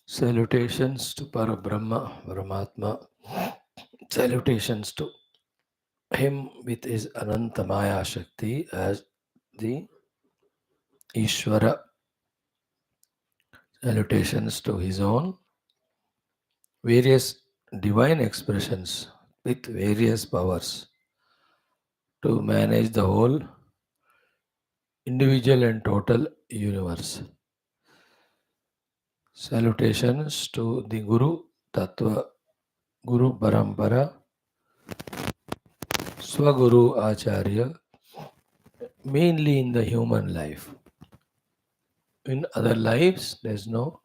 Salutations to Parabrahma, Brahmatma. Salutations to him with his Anantamaya Shakti as the Ishvara. Salutations to his own various divine expressions with various powers to manage the whole individual and total universe. Salutations to the Guru Tattva, Guru Parampara, Swaguru Acharya, mainly in the human life. In other lives, there is no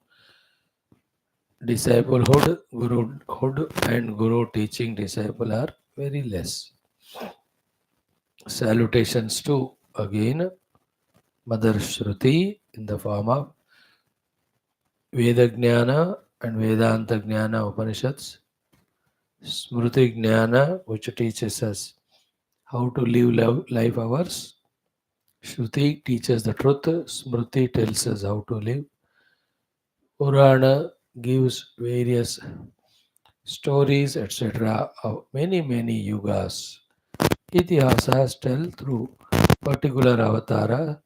disciplehood, guruhood, and guru teaching disciple are very less. Salutations to again Mother Shruti in the form of Veda Jnana and Vedanta Jnana Upanishads, Smruti Jnana, which teaches us how to live life hours. Shruti teaches the truth, Smruti tells us how to live. Purana gives various stories, etc., of many yugas. Itihasas tell through particular avatara,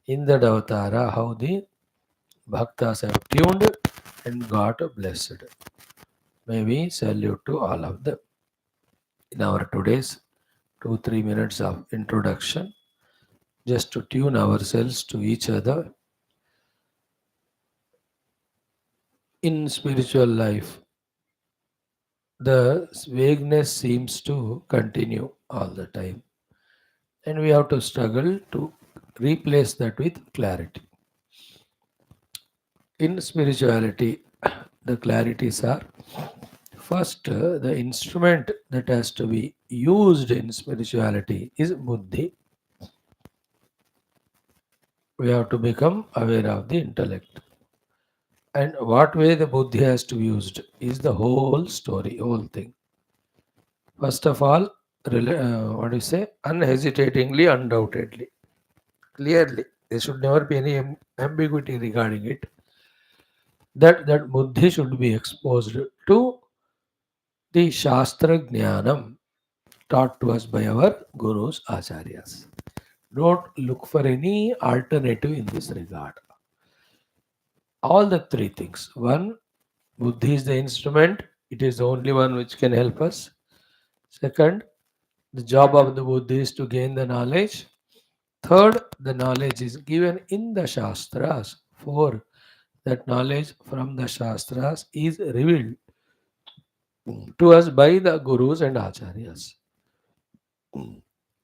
in that avatara, how the bhaktas have tuned and got blessed. May we salute to all of them. In our today's 2-3 minutes of introduction, just to tune ourselves to each other in spiritual life, the vagueness seems to continue all the time, and we have to struggle to replace that with clarity. In spirituality, the clarities are first, the instrument that has to be used in spirituality is buddhi. We have to become aware of the intellect. And what way the buddhi has to be used is the whole story, whole thing. First of all, what do you say? Unhesitatingly, undoubtedly, clearly. There should never be any ambiguity regarding it. That buddhi should be exposed to the Shastra Jnanam taught to us by our Gurus, Acharyas. Don't look for any alternative in this regard. All the three things. One, buddhi is the instrument, it is the only one which can help us. Second, the job of the buddhi is to gain the knowledge. Third, the knowledge is given in the Shastras. Four, that knowledge from the Shastras is revealed to us by the Gurus and Acharyas.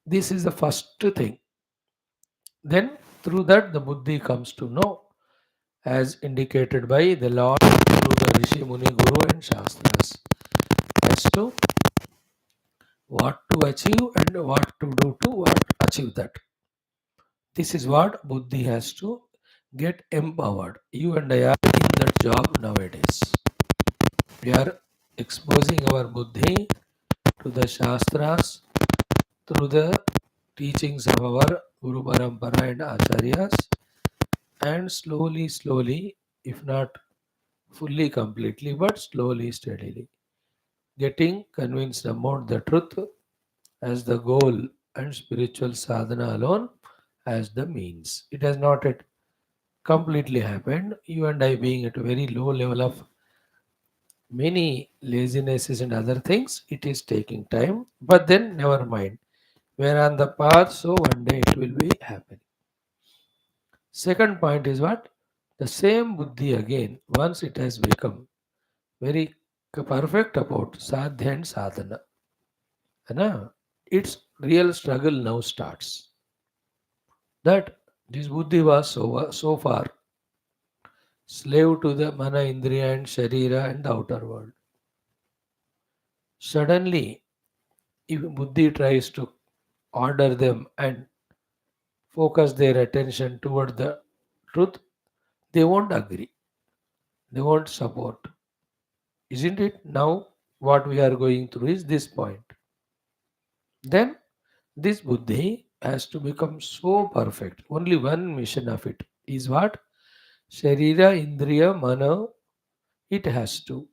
This is the first thing. Then, through that, the buddhi comes to know, as indicated by the Lord through the Rishi, Muni, Guru, and Shastras, as to what to achieve and what to do to what achieve that. This is what buddhi has to get empowered. You and I are in that job nowadays. We are exposing our buddhi to the Shastras through the teachings of our Guru Parampara and Acharyas, and slowly, if not fully, completely, but slowly, steadily, getting convinced about the truth as the goal and spiritual sadhana alone as the means. It has not yet completely happened. You and I being at a very low level of many lazinesses and other things, it is taking time. But then never mind. We are on the path, so one day it will be happening. Second point is what? The same buddhi again, once it has become very perfect about sadhya and sadhana, na, its real struggle now starts. That this buddhi was so far slave to the mana, indriya, and sharira and the outer world. Suddenly, if buddhi tries to order them and focus their attention toward the truth, they won't agree. They won't support. Isn't it? Now, what we are going through is this point. Then, this buddhi has to become so perfect. Only one mission of it is what? Sharira, Indriya, Mana, it has to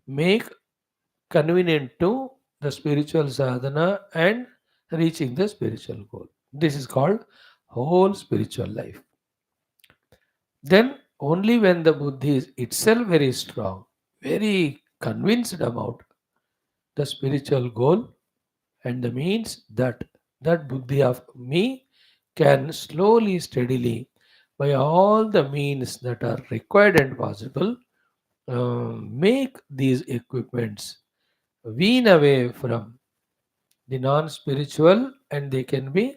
make convenient to the spiritual sadhana and reaching the spiritual goal. This is called whole spiritual life. Then only when the buddhi is itself very strong, very convinced about the spiritual goal and the means, that buddhi of me can slowly, steadily, by all the means that are required and possible, make these equipments wean away from the non-spiritual, and they can be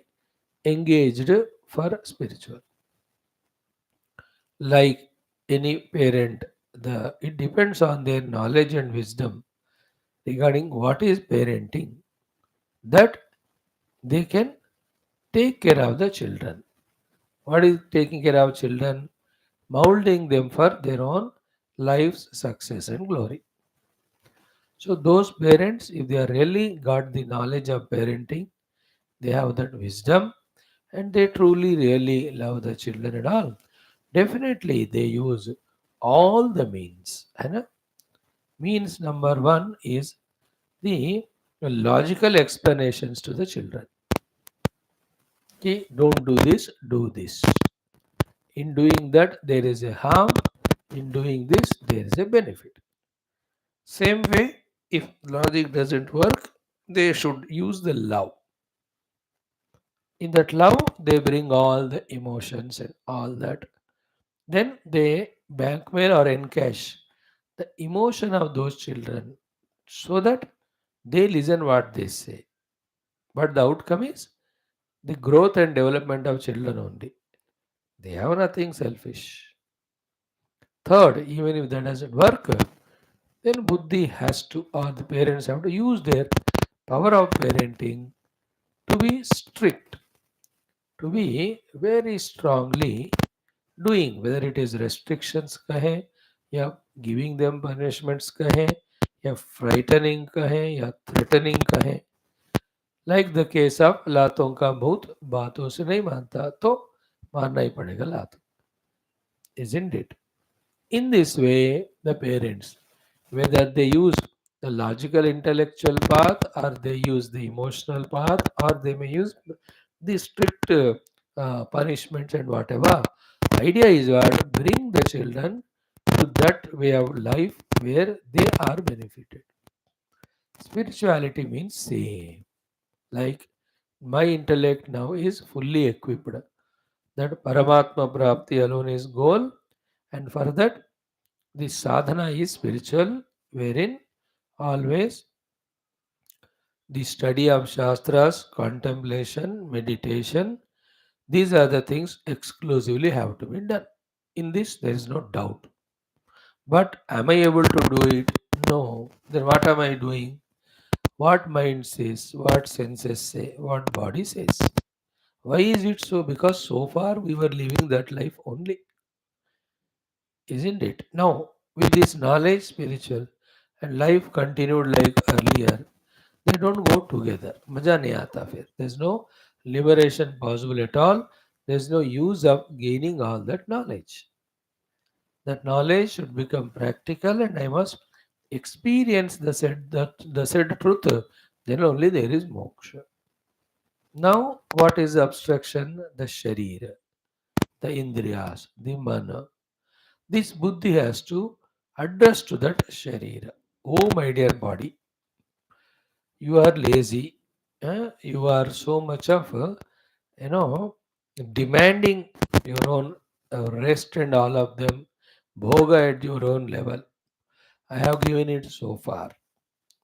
engaged for spiritual. Like any parent, it depends on their knowledge and wisdom regarding what is parenting, that they can take care of the children. What is taking care of children? Molding them for their own life's success and glory. So those parents, if they are really got the knowledge of parenting, they have that wisdom, and they truly really love the children and all, definitely they use all the means. And means number one is the logical explanations to the children. Okay, don't do this, do this. In doing that, there is a harm. In doing this, there is a benefit. Same way, if logic doesn't work, they should use the love. In that love, they bring all the emotions and all that. Then they blackmail or encash the emotion of those children so that they listen what they say. But the outcome is the growth and development of children only. They have nothing selfish. Third, even if that doesn't work, then Buddhi has to, or the parents have to use their power of parenting to be strict, to be very strongly doing, whether it is restrictions कहे या giving them punishments कहे या frightening कहे या threatening कहे. Like the case of लातों का भूत बातों से नहीं मानता तो मारना ही पड़ेगा लात, isn't it? In this way, the parents, whether they use the logical intellectual path or they use the emotional path or they may use the strict punishments and whatever, idea is what bring the children to that way of life where they are benefited. Spirituality means same. Like my intellect now is fully equipped. That Paramatma Prapti alone is goal, and for that the sadhana is spiritual, wherein always the study of Shastras, contemplation, meditation, these are the things exclusively have to be done. In this, there is no doubt. But am I able to do it? No. Then what am I doing? What mind says, what senses say, what body says. Why is it so? Because so far we were living that life only, isn't it? Now, with this knowledge, spiritual, and life continued like earlier, they don't go together. मजा नहीं आता फिर. There's no liberation possible at all. There's no use of gaining all that knowledge. That knowledge should become practical, and I must experience the said truth. Then only there is moksha. Now, what is abstraction? The sharira, the indriyas, the mana. This buddhi has to address to that sharira. Oh, my dear body, you are lazy. You are so much of, you know, demanding your own rest and all of them. Bhoga at your own level. I have given it so far.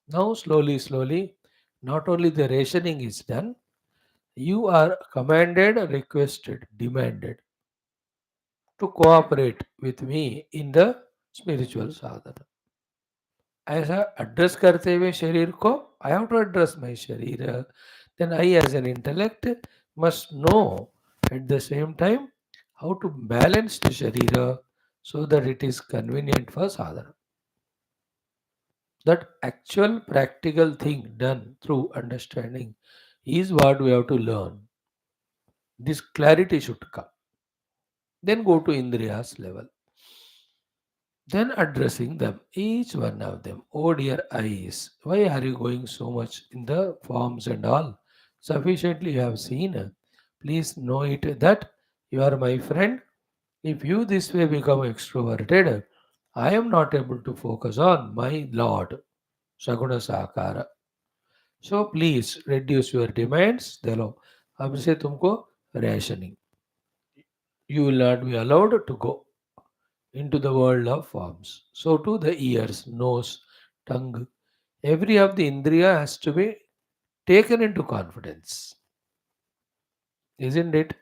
Now, slowly, slowly, not only the rationing is done, you are commanded, requested, demanded to cooperate with me in the spiritual sadhana. ऐसा address करते हुए शरीर को, I have to address my शरीर. Then I as an intellect must know at the same time how to balance the sharira so that it is convenient for sadhana. That actual practical thing done through understanding is what we have to learn. This clarity should come. Then go to Indriyas level. Then addressing them, each one of them. Oh dear eyes, why are you going so much in the forms and all? Sufficiently you have seen. Please know it that you are my friend. If you this way become extroverted, I am not able to focus on my Lord, Saguna Sakara. So please reduce your demands. देखो अब से तुमको rationing. You will not be allowed to go into the world of forms. So to the ears, nose, tongue, every of the indriya has to be taken into confidence. Isn't it?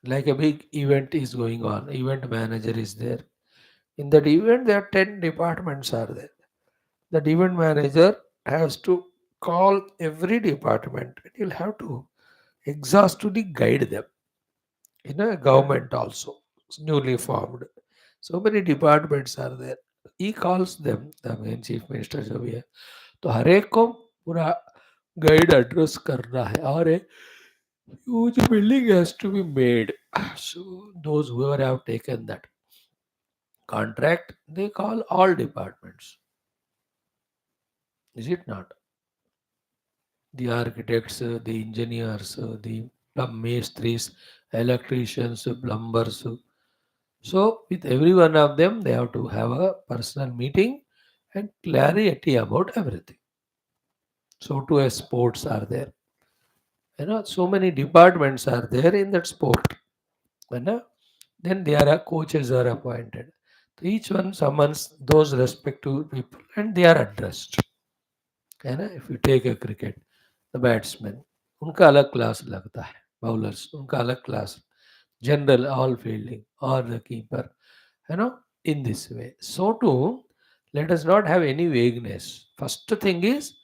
Like a big event is going on, event manager is there. In that event, there are 10 departments are there. The event manager has to call every department and he'll have to exhaustively guide them. In a government also, it's newly formed. So many departments are there. He calls them, the main chief minister जो भी है, तो हर एक को पूरा guide address करना है और एक huge building has to be made. So those whoever have taken that contract, they call all departments. Is it not? The architects, the engineers, the masters, electricians, plumbers. So with every one of them, they have to have a personal meeting and clarity about everything. So too as sports are there. So many departments are there in that sport. Then there are coaches are appointed. So each one summons those respective people and they are addressed. If you take a cricket, the batsman, उनका अलग class लगता है. Bowlers, उनका अलग class. General, all fielding, or the keeper. In this way. So too, let us not have any vagueness. First thing is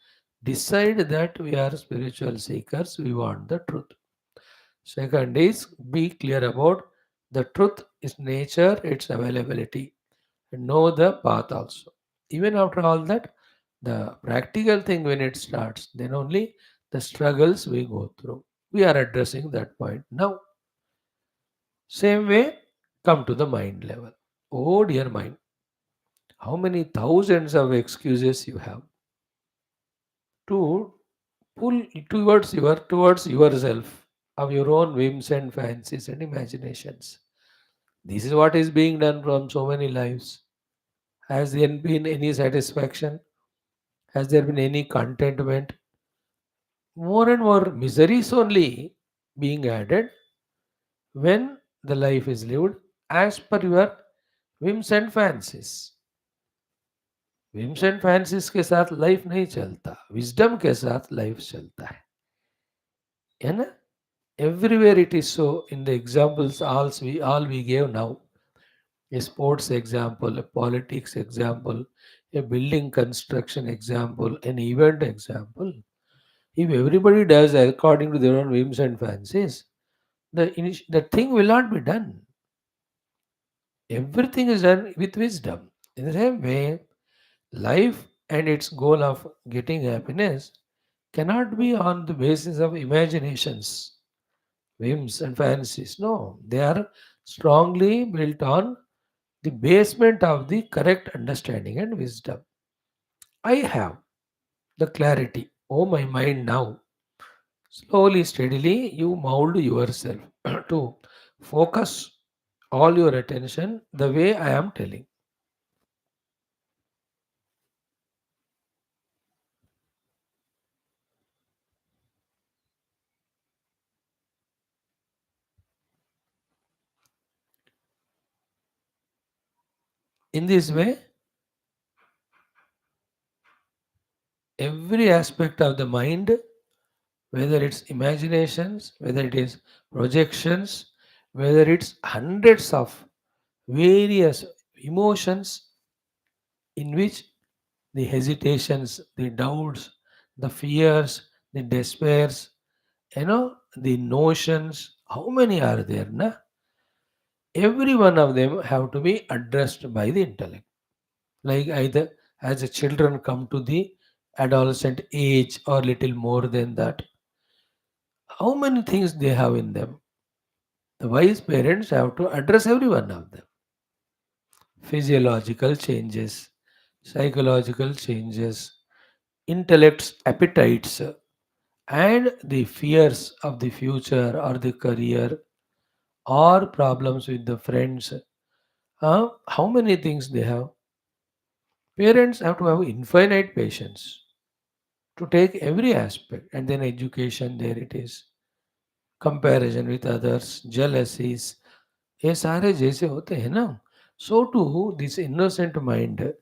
decide that we are spiritual seekers, we want the truth. Second is be clear about the truth is nature, its availability, and know the path also. Even after all that, the practical thing when it starts, then only the struggles we go through. We are addressing that point now. Same way, come to the mind level. Oh dear mind, how many thousands of excuses you have to pull towards yourself of your own whims and fancies and imaginations. This is what is being done from so many lives. Has there been any satisfaction? Has there been any contentment? More and more miseries only being added when the life is lived as per your whims and fancies. Whims and fancies के साथ life नहीं चलता, wisdom के साथ life चलता है ना. Everywhere it is so. In the examples all we gave now, a sports example, a politics example, a building construction example, an event example. If everybody does according to their own whims and fancies, the thing will not be done. Everything is done with wisdom. In the same way, life and its goal of getting happiness cannot be on the basis of imaginations, whims, and fancies. No, they are strongly built on the basement of the correct understanding and wisdom. I have the clarity. Oh, my mind now. Slowly, steadily, you mold yourself to focus all your attention the way I am telling. In this way, every aspect of the mind, whether it's imaginations, whether it is projections, whether it's hundreds of various emotions in which the hesitations, the doubts, the fears, the despairs, the notions, how many are there? Na? Every one of them have to be addressed by the intellect. Like either as the children come to the adolescent age or little more than that, how many things they have in them. The wise parents have to address every one of them. physiological changes, psychological changes, intellect's appetites, and the fears of the future or the career or problems with the friends. How many things they have? Parents have to have infinite patience to take every aspect, and then education, there it is. Comparison with others, jealousies, ये सारे जैसे होते हैं ना, so too this innocent mind,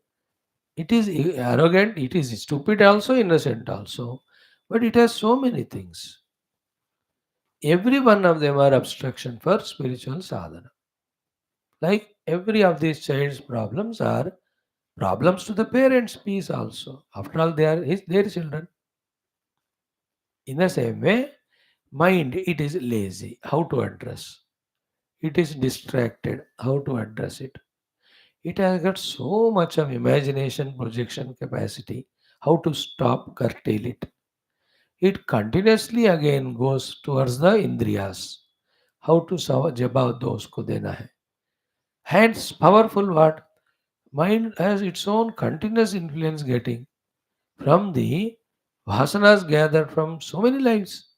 it is arrogant, it is stupid also, innocent also, but it has so many things. Every one of them are obstruction for spiritual sadhana. Like every of these child's problems are problems to the parents' peace also. After all, they are their children. In the same way, mind, it is lazy. How to address? It is distracted. How to address it? It has got so much of imagination projection capacity. How to stop, curtail it? It continuously again goes towards the indriyas. How to jabab those ko dena hai. Hence, powerful what? Mind has its own continuous influence getting from the vasanas gathered from so many lives.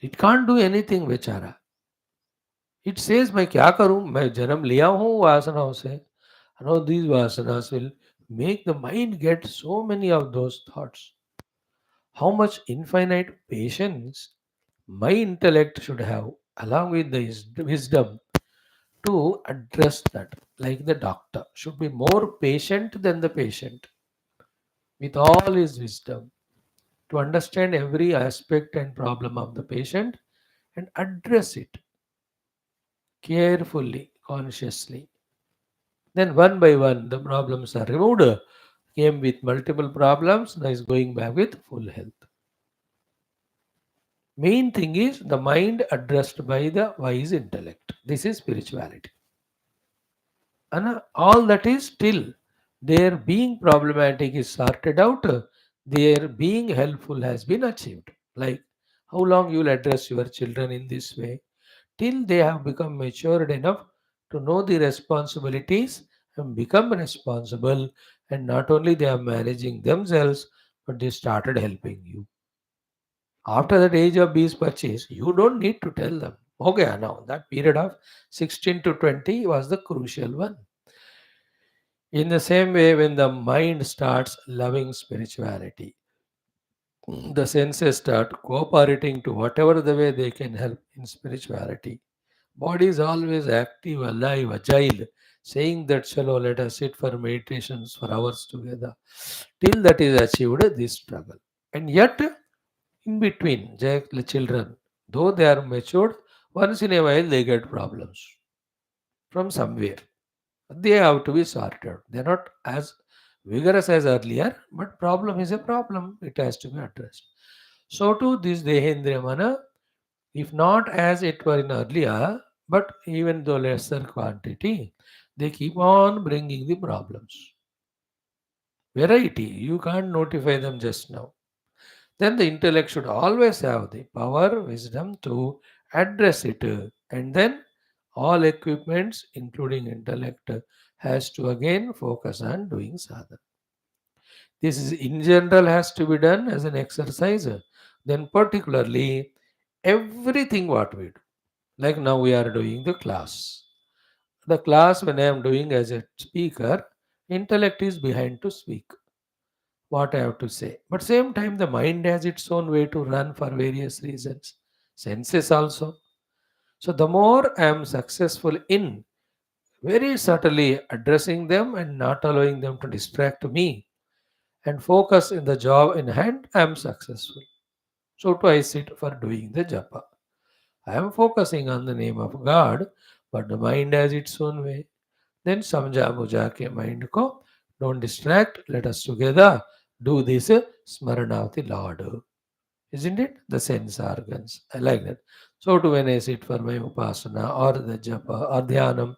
It can't do anything बेचारा. It says मैं क्या करूं, मैं जन्म लिया हूं वासनाओं से. Now these vasanas will make the mind get so many of those thoughts. How much infinite patience my intellect should have along with the wisdom to address that. Like the doctor should be more patient than the patient with all his wisdom to understand every aspect and problem of the patient and address it carefully, consciously. Then one by one, the problems are removed. Came with multiple problems, now is going back with full health. Main thing is the mind addressed by the wise intellect. This is spirituality. And all that is still their being problematic is sorted out, their being helpful has been achieved. Like how long you will address your children in this way? Till they have become matured enough to know the responsibilities and become responsible, and not only they are managing themselves, but they started helping you. After that age of bees purchase, you don't need to tell them. Okay, now that period of 16 to 20 was the crucial one. In the same way, when the mind starts loving spirituality, the senses start cooperating to whatever the way they can help in spirituality. Body is always active, alive, agile, saying that, Chalo, let us sit for meditations for hours together. Till that is achieved, this struggle. And yet, in between, the children, though they are matured, once in a while they get problems from somewhere. They have to be sorted. They are not as vigorous as earlier, but problem is a problem. It has to be addressed. So too this Dehendriya Mana, if not as it were in earlier, but even though lesser quantity, they keep on bringing the problems. Variety, you can't notify them just now. Then the intellect should always have the power, wisdom to address it. And then all equipments, including intellect, has to again focus on doing sadhana. This is in general has to be done as an exercise. Then particularly everything what we do. Like now we are doing the class. The class when I am doing as a speaker, intellect is behind to speak what I have to say. But same time the mind has its own way to run for various reasons. Senses also. So the more I am successful in very subtly addressing them and not allowing them to distract me and focus in the job in hand, I am successful. So too I sit for doing the japa. I am focusing on the name of God, but the mind has its own way. Then samjha bhuja ke mind ko don't distract. Let us together do this smarana of the Lord. Isn't it? The sense organs. I like that. So too when I sit for my upasana or the japa or dhyanam,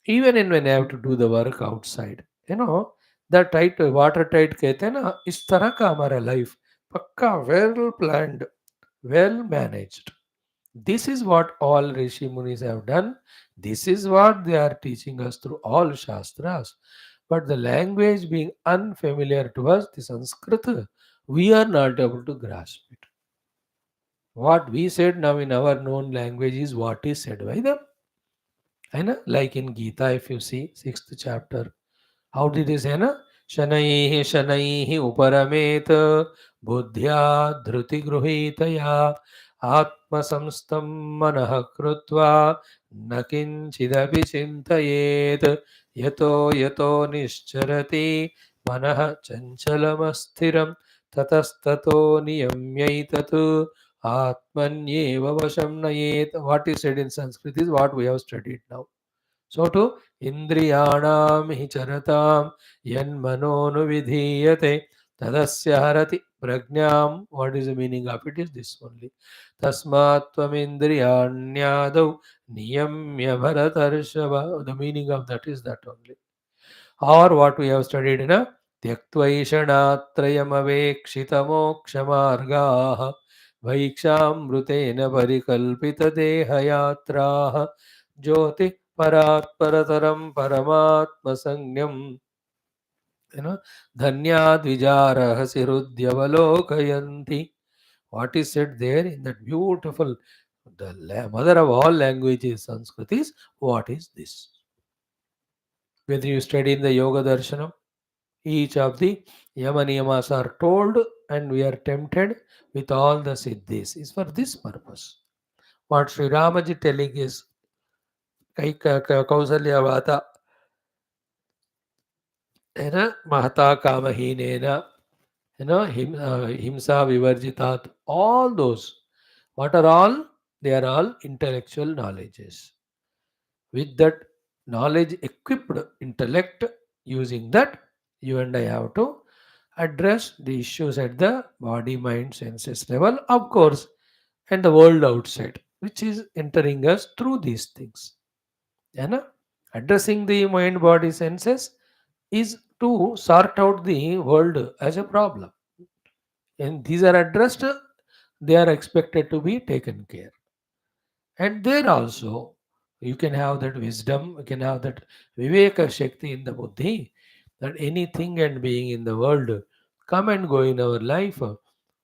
even in when I have to do the work outside, that tight water tight कहते हैं ना, इस तरह का हमारा life पक्का well planned, well managed. This is what all Rishi Munis have done. This is what they are teaching us through all Shastras. But the language being unfamiliar to us, the Sanskrit, we are not able to grasp it. What we said now in our known language is what is said by them. है ना? Like in Gita, if you see, 6th chapter, how did he say, na? Shanaihi shanaihi uparamet buddhya dhruti gruhitaya atma samstam manah krutva nakinchidapi chintayet yato nischarati manah chanchalamasथिरं tatastato niyamyaitatu atmanyeva vasham nayet. What is said in Sanskrit is what we have studied now. So to Indriyanam hi charatam yanmanonu vidhiyate tadasya harati prajnam. What is the meaning of it is this only. Tasmat tvam indriyanyadau niyamya bharatarshava. The meaning of that is that only. Or what we have studied in a त्यक्त्वैषणात्रयमवेक्षितमोक्षमार्गाः भैक्षामृतेन परिकल्पितदेहयात्राः ज्योतिः परात् परतरं परमात्मसंज्ञम् धन्याद्विजारहसि हृद्यवलोकयन्ति. What is said there in that beautiful, the mother of all languages, Sanskrit, is what is this? Whether you study in the Yoga Darshanam, each of the Yama Niyamas are told, and we are tempted with all the siddhis is for this purpose. What Sri Ramaji telling is Kausalya Vata Mahata Kamahinena, Himsa Vivarjitat, all those. What are all? They are all intellectual knowledges. With that knowledge equipped intellect, using that, you and I have to address the issues at the body, mind, senses level, of course, and the world outside, which is entering us through these things. Addressing the mind, body, senses is to sort out the world as a problem. And these are addressed, they are expected to be taken care. And there also, you can have that wisdom, you can have that Viveka Shakti in the Buddhi, that anything and being in the world come and go in our life.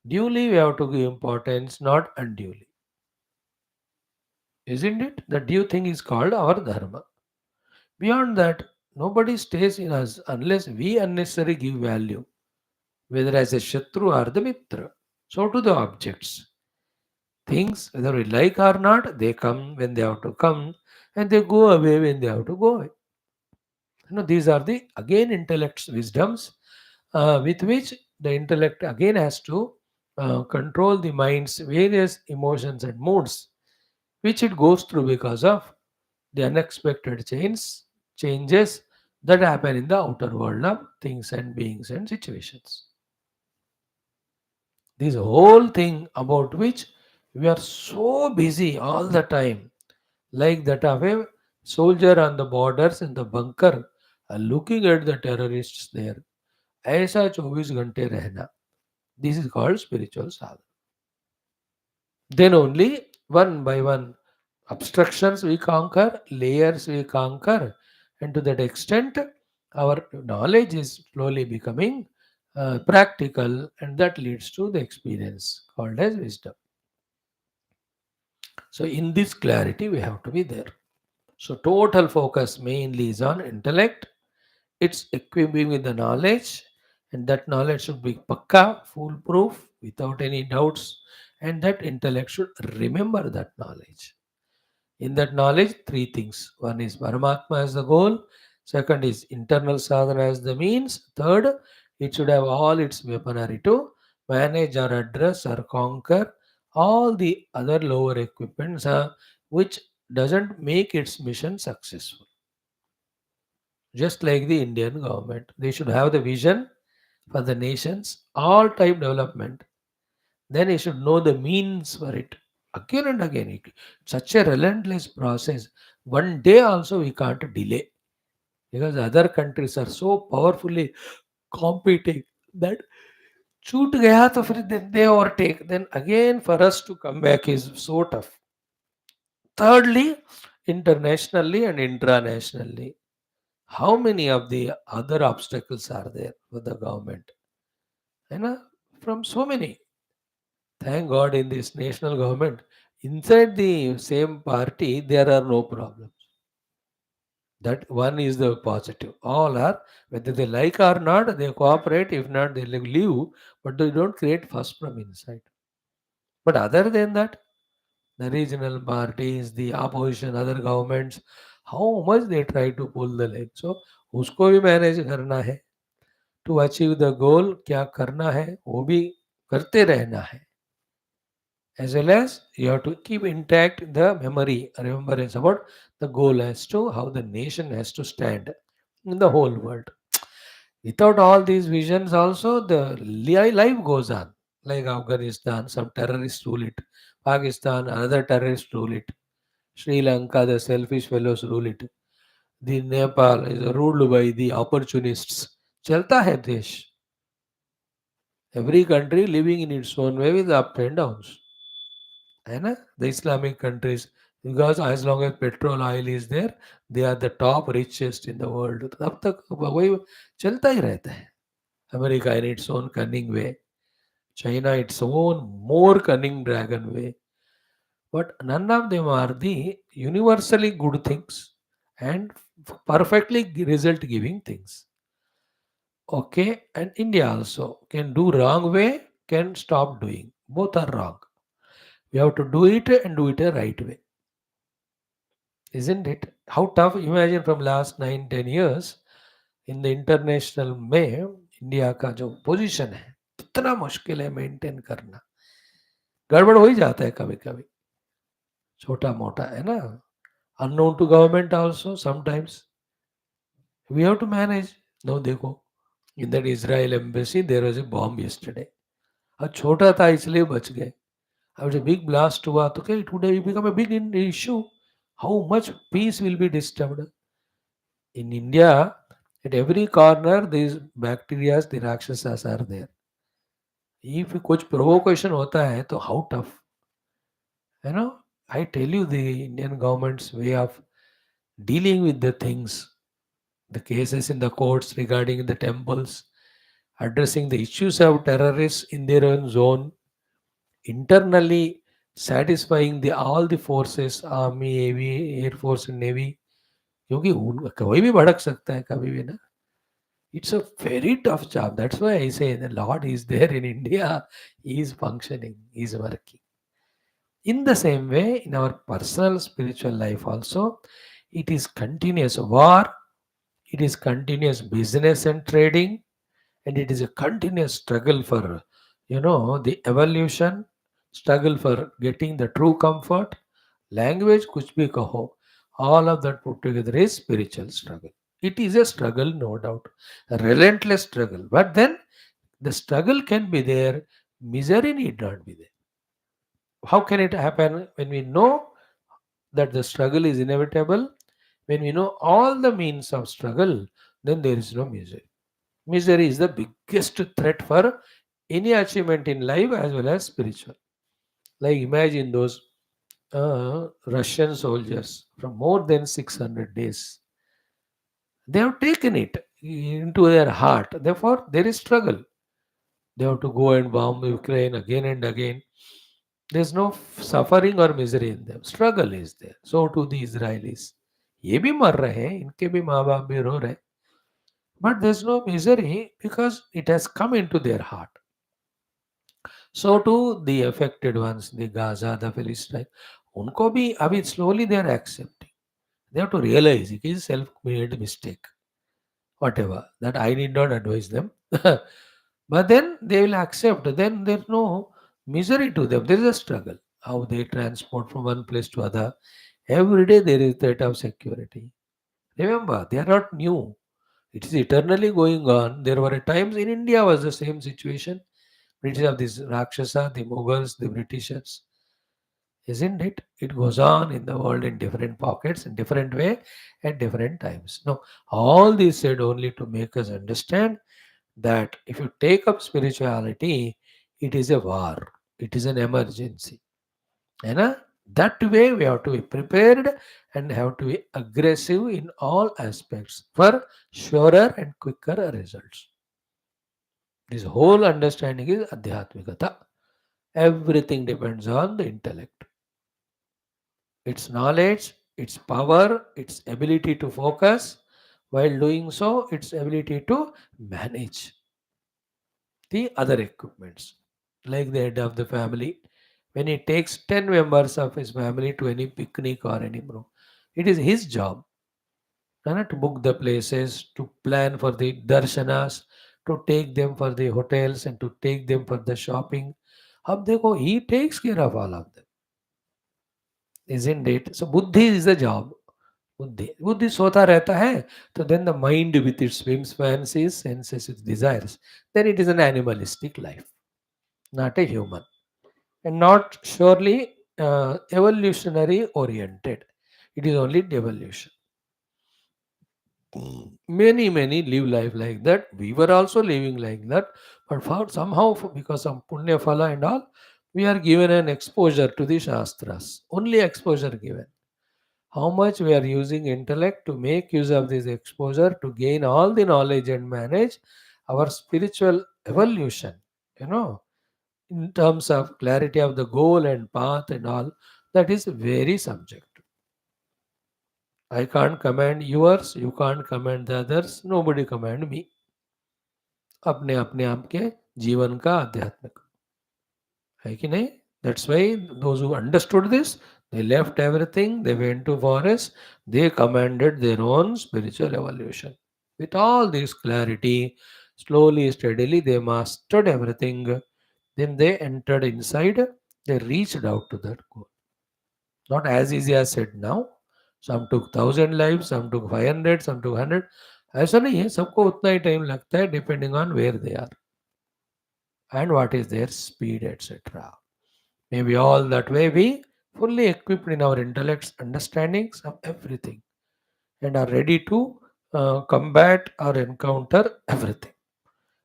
Duly, we have to give importance, not unduly. Isn't it? The due thing is called our dharma. Beyond that, nobody stays in us unless we unnecessarily give value, whether as a Shatru or the Mitra. So to the objects. Things, whether we like or not, they come when they have to come, and they go away when they have to go away. These are the again intellect's wisdoms with which the intellect again has to control the mind's various emotions and moods, which it goes through because of the unexpected changes that happen in the outer world of things and beings and situations. This whole thing about which we are so busy all the time, like that of a soldier on the borders in the bunker, looking at the terrorists there. ऐसा 24 घंटे रहना. This is called spiritual sadhana. Then only one by one obstructions we conquer, layers we conquer, and to that extent our knowledge is slowly becoming practical, and that leads to the experience called as wisdom. So in this clarity we have to be there. So total focus mainly is on intellect. It's equipping with the knowledge, and that knowledge should be pakka, foolproof, without any doubts, and that intellect should remember that knowledge. In that knowledge, three things. One is Paramatma as the goal, second is internal sadhana as the means, third, it should have all its weaponry to manage or address or conquer all the other lower equipments which doesn't make its mission successful. Just like the Indian government, they should have the vision for the nation's all type development. Then you should know the means for it. Again and again, such a relentless process. One day also we can't delay because other countries are so powerfully competing that छूट गया तो फिर then they overtake. Then again for us to come back is so tough. Thirdly, internationally and intranationally, how many of the other obstacles are there for the government? You know, from so many. Thank God in this national government, inside the same party, there are no problems. That one is the positive. All are, whether they like or not, they cooperate. If not, they leave, but they don't create fuss from inside. But other than that, the regional parties, the opposition, other governments, how much they try to pull the leg. So, उसको भी manage करना है. To achieve the goal, क्या करना है, वो भी करते रहना है. As well as you have to keep intact the memory, remembrance about the goal as to how the nation has to stand in the whole world. Without all these visions, also the life goes on. Like Afghanistan, some terrorists rule it. Pakistan, another terrorist rule it. Sri Lanka, the selfish fellows rule it. The Nepal is ruled by the opportunists. चलता है देश. Every country living in its own way with ups and downs. है ना? The Islamic countries, because as long as petrol oil is there, they are the top richest in the world. तब तक वही चलता ही रहता है. America in its own cunning way, China its own more cunning dragon way. But none of them are the universally good things and perfectly result giving things. Okay, and India also can do wrong way, can stop doing. Both are wrong. We have to do it and do it a right way. Isn't it? How tough, imagine from last 9-10 years in the international में India का जो position है कितना मुश्किल है maintain करना. गड़बड़ हो ही जाता है कभी कभी, छोटा मोटा है ना. Unknown to government also sometimes we have to manage. No, देखो, in that Israel embassy there was a bomb yesterday. अब छोटा था इसलिए बच गए. अब जब big blast हुआ तो क्या, it would have become a big issue. How much peace will be disturbed? In India, at every corner, these bacteria, the rakshasas are there. If कुछ provocation होता है तो how tough, you know. I tell you the Indian government's way of dealing with the things, the cases in the courts regarding the temples, addressing the issues of terrorists in their own zone, internally satisfying the all the forces, army, navy, air force and navy, क्योंकि कोई भी भड़क सकता है कभी भी ना. It's a very tough job. That's why I say the Lord is there in India. He is functioning. He is working. In the same way, in our personal spiritual life also, it is continuous war, it is continuous business and trading, and it is a continuous struggle for, the evolution, struggle for getting the true comfort. Language, kuch bhi kaho, all of that put together is spiritual struggle. It is a struggle, no doubt, a relentless struggle. But then the struggle can be there, misery need not be there. How can it happen when we know that the struggle is inevitable? When we know all the means of struggle, then there is no misery. Misery is the biggest threat for any achievement in life as well as spiritual. Like imagine those Russian soldiers from more than 600 days. They have taken it into their heart. Therefore, there is struggle. They have to go and bomb Ukraine again and again. There's no suffering or misery in them. Struggle is there. So to the Israelis. ये भी मर रहे हैं, इनके भी माँ बाप भी रो रहे हैं. But there's no misery because it has come into their heart. So to the affected ones, the Gaza, the Philistine, उनको भी अभी slowly they are accepting. They have to realize it is self-made mistake. Whatever. That I need not advise them. But then they will accept. Then there's no misery to them. There is a struggle. How they transport from one place to other. Every day there is threat of security. Remember, they are not new. It is eternally going on. There were times in India was the same situation. British of these Rakshasa, the Mughals, the Britishers. Isn't it? It goes on in the world in different pockets, in different way, at different times. No, all this said only to make us understand that if you take up spirituality, it is a war. It is an emergency. है ना? That way, we have to be prepared and have to be aggressive in all aspects for surer and quicker results. This whole understanding is Adhyatmikata. Everything depends on the intellect, its knowledge, its power, its ability to focus. While doing so, its ability to manage the other equipments, like the head of the family. When he takes 10 members of his family to any picnic or any bro, it is his job to book the places, to plan for the darshanas, to take them for the hotels and to take them for the shopping. अब देखो, he takes care of all of them, isn't it? So buddhi is the job. बुद्धि सोता रहता है, तो then the mind with its whims, fancies, senses, its desires, then it is an animalistic life, not a human, and not surely evolutionary oriented. It is only devolution. Many live life like that. We were also living like that, but for somehow because of punya phala and all, we are given an exposure to the shastras. Only exposure given. How much we are using intellect to make use of this exposure to gain all the knowledge and manage our spiritual evolution, you know, in terms of clarity of the goal and path and all, that is very subject. I can't command yours, you can't command the others, nobody command me. अपने अपने आपके जीवन का आध्यात्मिक है कि नहीं? That's why those who understood this, they left everything, they went to forest, they commanded their own spiritual evolution. With all this clarity, slowly, steadily, they mastered everything. Then they entered inside, they reached out to that goal. Not as easy as said now. Some took 1,000 lives, some took 500, some took 100. ऐसा नहीं है, सबको उतना ही time लगता है depending on where they are and what is their speed, etc. Maybe all that way we fully equipped in our intellects, understandings of everything, and are ready to combat or encounter everything.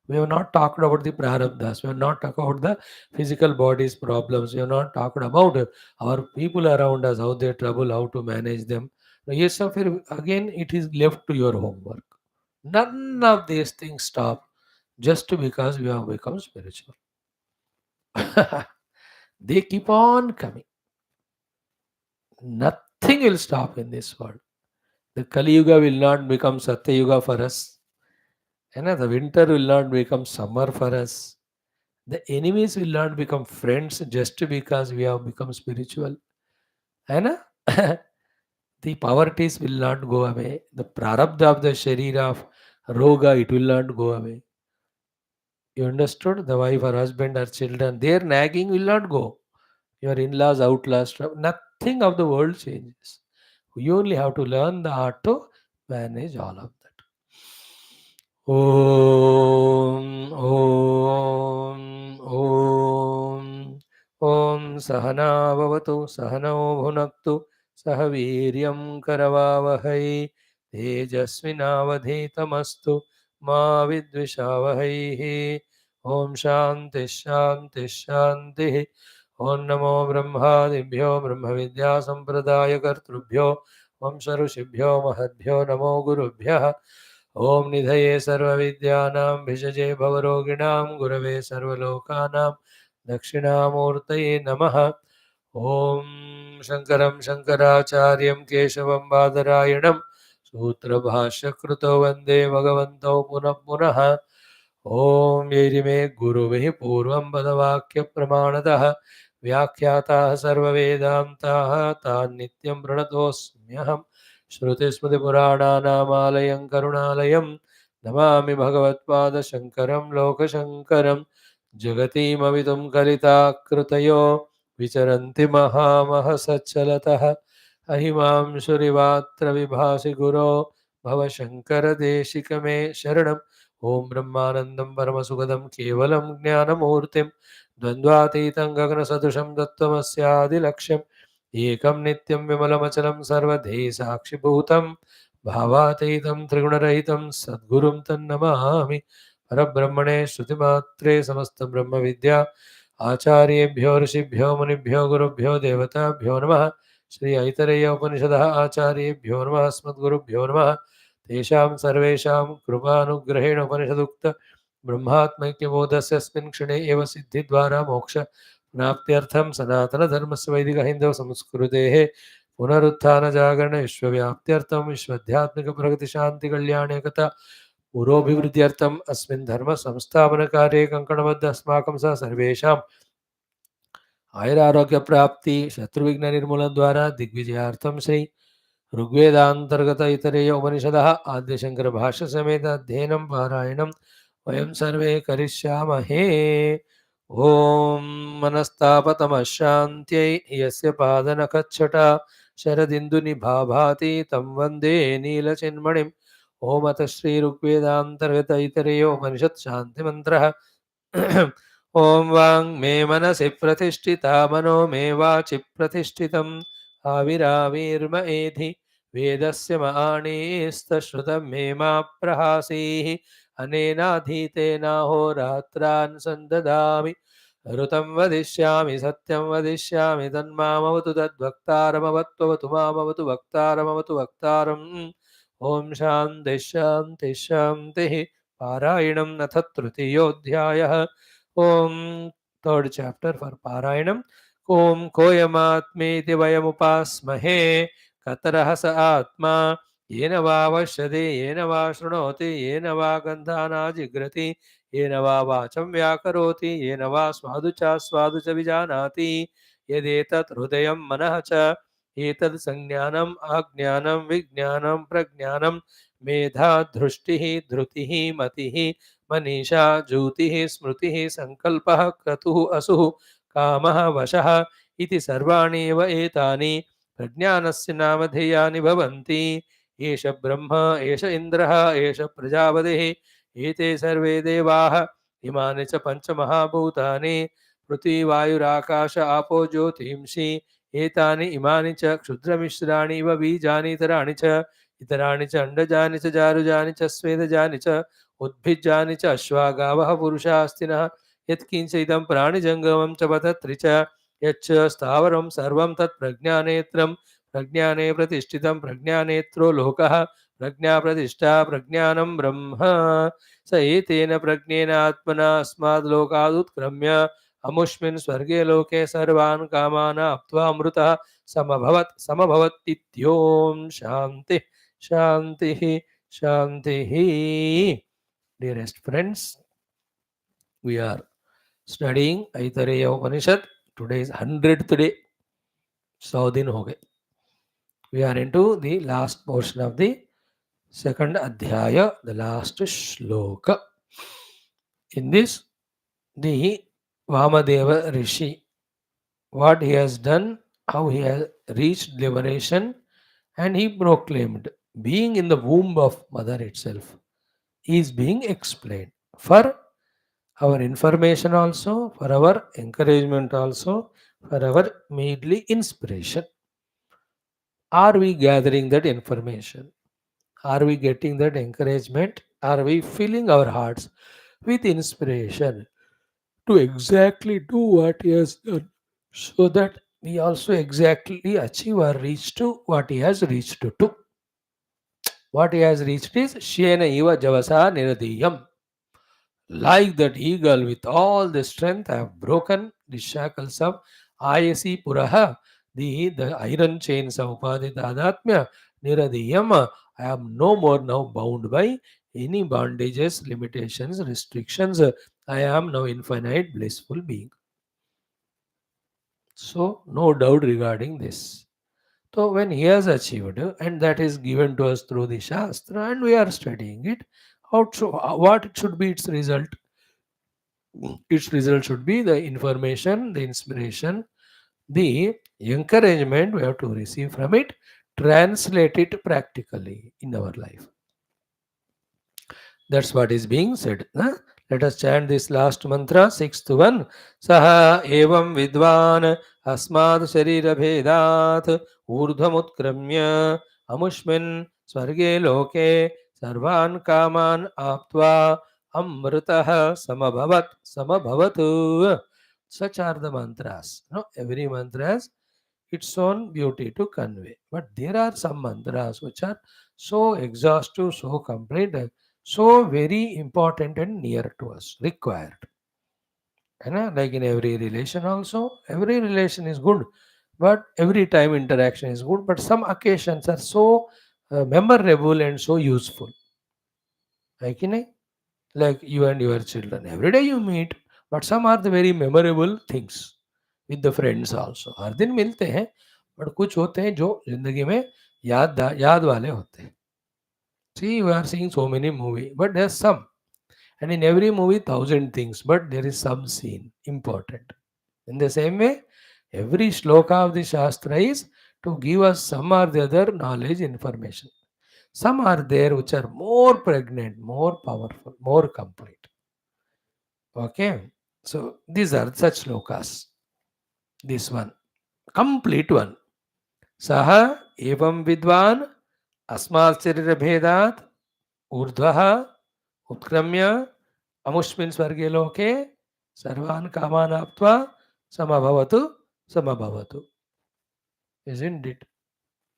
We have not talked about the prarabdhas. We have not talked about the physical body's problems. We have not talked about our people around us, how they trouble, how to manage them. Yes, sir, again, it is left to your homework. None of these things stop just because we have become spiritual. They keep on coming. Nothing will stop in this world. The Kali Yuga will not become Satya Yuga for us. The winter will not become summer for us. The enemies will not become friends just because we have become spiritual. And the poverties will not go away. The prarabdha of the sharira of roga, it will not go away. You understood? The wife or husband or children, their nagging will not go. Your in-laws, outlaws, nothing of the world changes. You only have to learn the art to manage all of that. Om, Om, Om, Om Sahana Bhavatu, Sahano Bhunaktu, Sahaviryam Karavavahai, Tejasvinavadhetamastu, Ma Vidvishavahai, Om Shanti Shanti Shanti. ओम नमो ब्रह्मादिभ्यो ब्रह्म विद्या संप्रदाय कर्तृभ्यो वंश ऋषिभ्यो महद्भ्यो नमो गुरुभ्यः ओम निधये सर्वविद्यानां भिषजे भवरोगिणां गुरवे सर्वलोकानां दक्षिणामूर्तये नमः ओम शंकरं शंकराचार्यं केशवं बादरायणं सूत्रभाष्यकृतो वन्दे भगवन्तौ पुनः पुनः ओम यैरिमे गुरुभिः पूर्वं पदवाक्यप्रमाणतः व्याख्याताः सर्ववेदान्ताः तान् नित्यं प्रणतोऽस्म्यहम् श्रुतिस्मृतिपुराणानामालयं करुणालयं नमामि भगवत्पादशङ्करं लोकशङ्करं जगतीमवितुं कलिताकृतयो विचरन्ति महामहसच्चलतः अहिमांशुरिवात्र विभासि गुरो भवशङ्करदेशिकमे शरणम् ओम ब्रह्मानंदं परमसुखदं केवलं ज्ञानमूर्तिं द्वन्द्वातीतं गगनसदृशं तत्त्वमस्यादिलक्ष्यम् एकं नित्यं विमलमचलं सर्वधि साक्षिभूतं भावातीतं त्रिगुणरहितं सद्गुरुं तन्नमामि परब्रह्मणे श्रुतिमात्रे समस्तब्रह्मविद्या आचार्येभ्यो ऋषिभ्यो मुनिभ्यो गुरुभ्यो देवताभ्यो नमः। श्री ऐतरेय उपनिषदः आचार्येभ्यो नमः। अस्मद्गुरुभ्यो नमः। तेषां सर्वेषां कृपानुग्रहेण उपनिषदुक्त ब्रह्मात्मैक्यबोधस्यस्मिन् क्षणे एव सिद्धिद्वारा मोक्ष प्राप्त्यर्थं सनातनधर्मस्य वैदिकहिन्दुसंस्कृतेः पुनरुत्थानजागरण विश्वव्याप्त्यर्थं विश्वध्यात्मिकप्रगतिशान्तिकल्याणेकता पुरोभिवृद्ध्यर्थम् अस्मिन् धर्मसंस्थापनकार्ये कङ्कणबद्ध अस्माकं सह सर्वेषाम् आयुरारोग्यप्राप्ति शत्रुविघ्ननिर्मूलनद्वारा दिग्विजयार्थं श्री ऋग्वेदान्तर्गत इतरेय उपनिषदः आद्यशङ्करभाष्यसमेत अध्ययनं पारायणं वयं सर्वे करिष्यामहे। ॐ मनस्तापतमशान्त्यै यस्य पादनखच्छटा शरदिन्दुनिभाभाति तं वन्दे नीलचिन्मणिम्। ॐ अथ श्रीऋग्वेदान्तर्गत इतरेयोपनिषत् शान्तिमन्त्रः। ॐ वाङ् मे मनसि प्रतिष्ठिता मनो मे वाचि प्रतिष्ठितम् आविराविर्म एधि वेदस्य माणीस्तश्रुतं मे मा प्रहासीः अनेनाधीतेनाहोरात्रान् सन्ददामि ऋतं वदिष्यामि सत्यं वदिष्यामि तन्मामवतु तद्वक्तारमवत्ववतु मामवतु वक्तारमवतु वक्तारम्। ॐ शान्तिः शान्तिः शान्तिः। पारायणं अथ तृतीयोऽध्यायः। ॐ थर्ड चैप्टर फॉर पारायणम्। ॐ कोऽयमात्मेति वयमुपास्महे कतरः स आत्मा येन वा वश्यते येन वा शृणोति येन वा गन्धानाजिघ्रति येन वा वाचं व्याकरोति येन वा स्वादु च विजानाति यदेतत् हृदयं मनः च एतद् संज्ञानम् आज्ञानं विज्ञानं प्रज्ञानं मेधा दृष्टिः धृतिः मतिः मनीषा ज्योतिः स्मृतिः संकल्पः क्रतुः असुः कामः वशः इति सर्वाणि एव एतानि प्रज्ञानस्य नामधेयानि भवन्ति। एष ब्रह्म एष इन्द्रः एष प्रजापतिः एते सर्वे देवाः इमानि च पञ्चमहाभूतानि पृथ्वी वायुराकाश आपो ज्योतिंषि एतानि इमानि च क्षुद्रमिश्राणि इव बीजानि इतराणि च अण्डजानि च जारुजानि च स्वेदजानि च उद्भिज्जानि च अश्वागावः पुरुषास्तिनः यत्किञ्च इदं प्राणिजङ्गमं च वदत्रि च यच्च स्थावरं सर्वं तत् प्रज्ञानेत्रं प्रज्ञाने प्रतिष्ठितं प्रज्ञानेत्रो लोकः प्रज्ञाप्रतिष्ठा प्रज्ञानं ब्रह्म स एतेन प्रज्ञेन आत्मना अस्माद् लोकादुत्क्रम्य अमुष्मिन् स्वर्गे लोके सर्वान् कामान् आप्त्वा अमृतः समभवत् इत्योम शान्तिः शान्तिः शान्तिः। Dearest friends, we are studying Aitareya Upanishad. Today is 100th day. 100 दिन हो गए. We are into the last portion of the second adhyaya, the last shloka. In this, the Vamadeva Rishi, what he has done, how he has reached liberation, and he proclaimed, being in the womb of mother itself, is being explained for our information also, for our encouragement also, for our mainly inspiration. Are we gathering that information? Are we getting that encouragement? Are we filling our hearts with inspiration to exactly do what he has done, so that we also exactly achieve or reach to what he has reached to? What he has reached is Shena Iva Javasa Niradiyam. Like that eagle, with all the strength, I have broken the shackles of Ayasi Puraha, the iron chains of Upaditadatmya Niradiyam. I am no more now bound by any bondages, limitations, restrictions. I am now infinite blissful being. So, no doubt regarding this. So, when he has achieved, and that is given to us through the Shastra, and we are studying it, what should be its result? Its result should be the information, the inspiration, the encouragement we have to receive from it, translate it practically in our life. That's what is being said. Let us chant this last mantra, sixth one. Saha evam vidvan asmad sharira bhedat urdhvamutkramya amushmin swarge loke sarvan kaman aptva amritah samabhavat. Such are the mantras. No, every mantra has its own beauty to convey. But there are some mantras which are so exhaustive, so complete, so very important and near to us, required. Like in every relation also, every relation is good, but every time interaction is good. But some occasions are so memorable and so useful. Like like you and your children, every day you meet, but some are the very memorable things with the friends also. हर दिन मिलते हैं, but कुछ होते हैं जो जिंदगी में याद वाले होते हैं. See, we are seeing so many movie, but there's some, and in every movie thousand things, but there is some scene important. In the same way, every shloka of the Shastra is to give us some or the other knowledge, information. Some are there which are more pregnant, more powerful, more complete. Okay, so these are such shlokas. This one, complete one. Saha evam vidvan asmat charira bhedat urdhvaha utkremya amushmin swarge loke sarvan kaman aptva samabhavatu samabhavatu. Isn't it?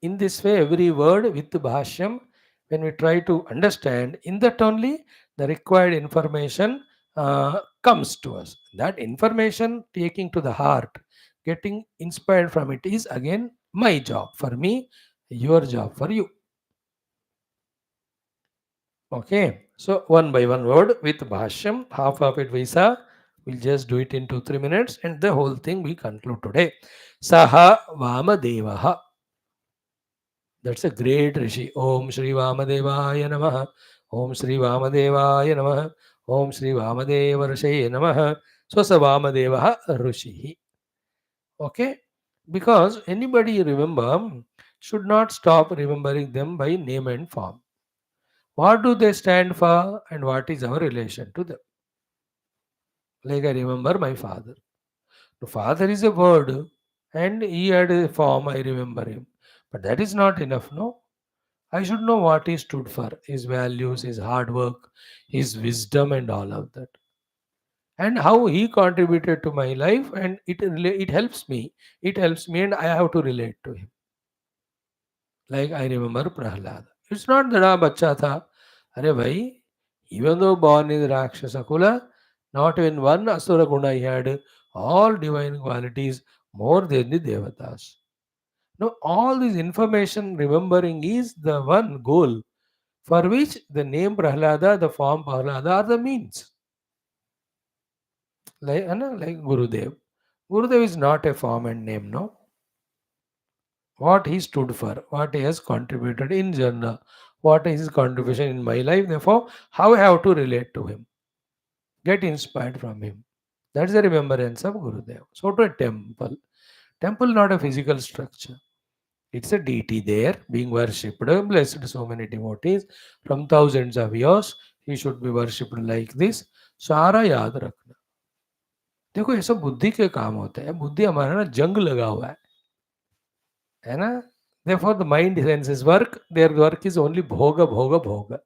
In this way, every word with Bhashyam, when we try to understand, in that only the required information comes to us. That information taking to the heart, getting inspired from it is again my job for me, your job for you. Okay, so one by one word with Bhashyam, half of it Visa. We'll just do it in 2-3 minutes and the whole thing we conclude today. Saha Vamadevaha. That's a great Rishi. Om Shri Vamadevaya Namaha. Om Shri Vamadevaya Namaha. Om Shri Vamadeva Rishaye Namaha. So sa Vamadeva Rishihi. Okay? Because anybody you remember should not stop remembering them by name and form. What do they stand for and what is our relation to them? Like I remember my father. The father is a word and he had a form, I remember him. But that is not enough, no? I should know what he stood for, his values, his hard work, his wisdom, and all of that, and how he contributed to my life. And it helps me. It helps me, and I have to relate to him. Like I remember Prahlad. It's not that bacha tha. Arey bhai, even though born in Rakshasa Kula, not even one Asura Guna he had all divine qualities more than the Devatas. Now, all this information remembering is the one goal for which the name Prahlada, the form Prahlada are the means. Like Gurudev. Gurudev is not a form and name, no. What he stood for, what he has contributed in general, what is his contribution in my life, therefore, how I have to relate to him, get inspired from him. That's the remembrance of Gurudev. So to a temple. Temple not a physical structure. It's a deity there being worshipped, blessed so many devotees from thousands of years. He should be worshipped like this. सारा याद रखना. देखो ये सब बुद्धि के काम होते हैं. बुद्धि हमारा ना जंग लगा हुआ है ना. Therefore the mind senses work. Their work is only bhoga bhoga bhoga.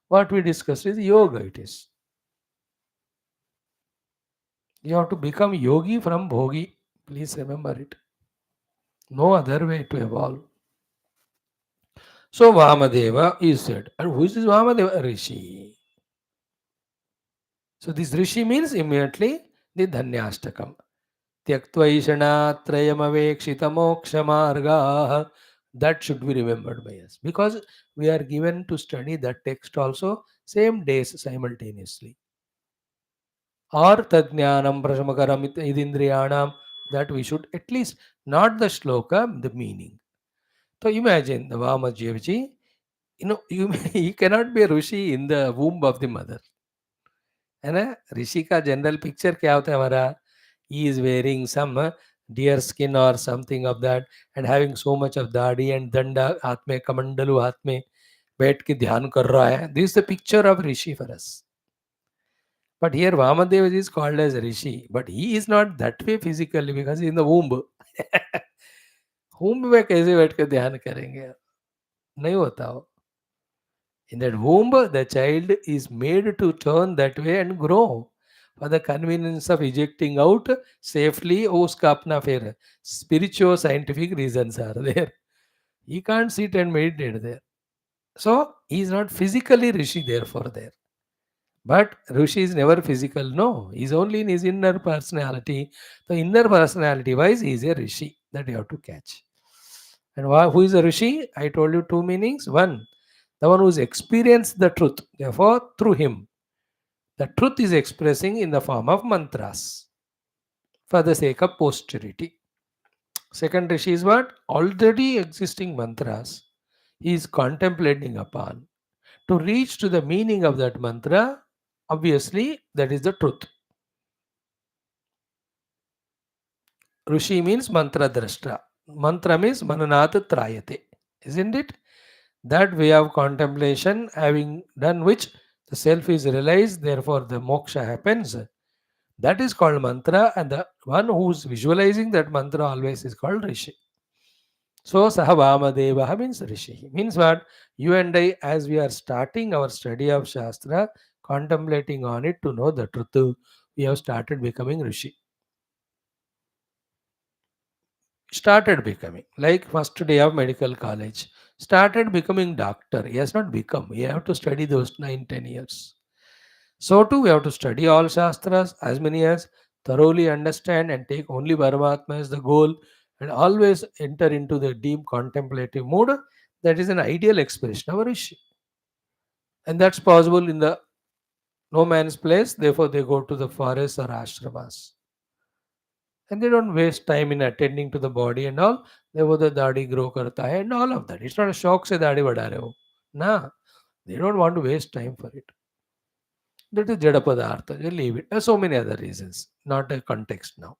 What we discussed is yoga. It is. You have to become yogi from bhogi. Please remember it. No other way to evolve. So Vamadeva is said. And who is this Vamadeva? Rishi. So this Rishi means immediately the Dhanyastakam. Tyaktvaisanātrayamavekshitamokshamargah. That should be remembered by us. Because we are given to study that text also same days simultaneously. Or Tadjnanam Prashamakaram Idindriyanam. That we should at least, not the shloka, the meaning. So imagine the Vamadevji, he cannot be a Rishi in the womb of the mother. है ना. ऋषि का general picture क्या होता है हमारा. He is wearing some deer skin और something of that and having so much of दाढ़ी and दंडा हाथ में, कमंडलू हाथ में, बैठ के ध्यान कर रहा है. This is the picture of rishi for us. But here Vamdev is called as rishi, but he is not that way physically because in the womb. Womb में कैसे बैठ के ध्यान करेंगे, नहीं होता हो. In that womb, the child is made to turn that way and grow. for the convenience of ejecting out safely. Oh, uska apna fir spiritual scientific reasons are there. He can't sit and meditate there. So he is not physically Rishi therefore there. But Rishi is never physical. No, he's only in his inner personality. The inner personality wise, he is a Rishi that you have to catch. And who is a Rishi? I told you two meanings. One, the one who has experienced the truth. Therefore, through him, the truth is expressing in the form of mantras for the sake of posterity. Second Rishi is what? Already existing mantras he is contemplating upon. To reach to the meaning of that mantra, obviously, that is the truth. Rishi means mantra drashta. Mantra means mananat trayate. Isn't it? That way of contemplation, having done which the self is realized, therefore the moksha happens. That is called mantra, and the one who is visualizing that mantra always is called Rishi. So Saha Vamadeva means Rishi. Means what? You and I, as we are starting our study of Shastra, contemplating on it to know the truth, we have started becoming Rishi. Started becoming. Like first day of medical college. Started becoming doctor. He has not become. You have to study those 9-10 years. So too, we have to study all Shastras, as many as thoroughly understand and take only Paramatma as the goal, and always enter into the deep contemplative mood. That is an ideal expression of a Rishi. And that's possible in the no man's place, therefore they go to the forest or ashramas. And they don't waste time in attending to the body and all. Therefore the dadi grow karta hai and all of that. It's not a shock se dadi bada rahe ho. Nah, they don't want to waste time for it. That is Jada Padartha. They leave it. There's so many other reasons, not a context now.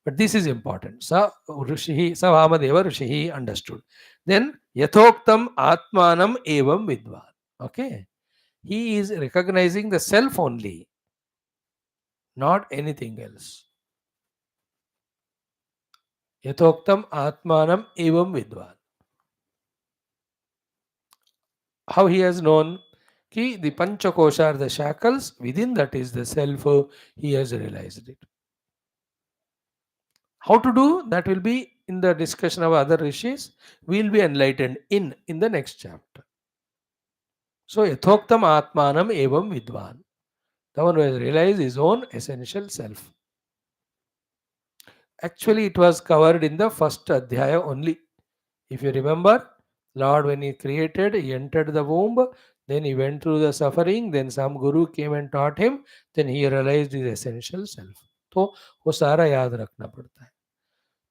But this is important. Sa Rishihi, Sa Vamadeva Rishihi understood. Then Yathoktam Atmanam Evam Vidvan. Okay. He is recognizing the self only, not anything else. Yathoktam Atmanam Evam Vidvan. How he has known ki the Panchakosha are the shackles, within that is the self, he has realized it. How to do that will be in the discussion of other rishis. We will be enlightened in the next chapter. So yathoktam atmanam evam vidvan. The one who has realized his own essential self. Actually, it was covered in the first adhyaya only. If you remember, Lord, when he created, he entered the womb, then he went through the suffering, then some guru came and taught him, then he realized his essential self. तो वो सारा याद रखना पड़ता है.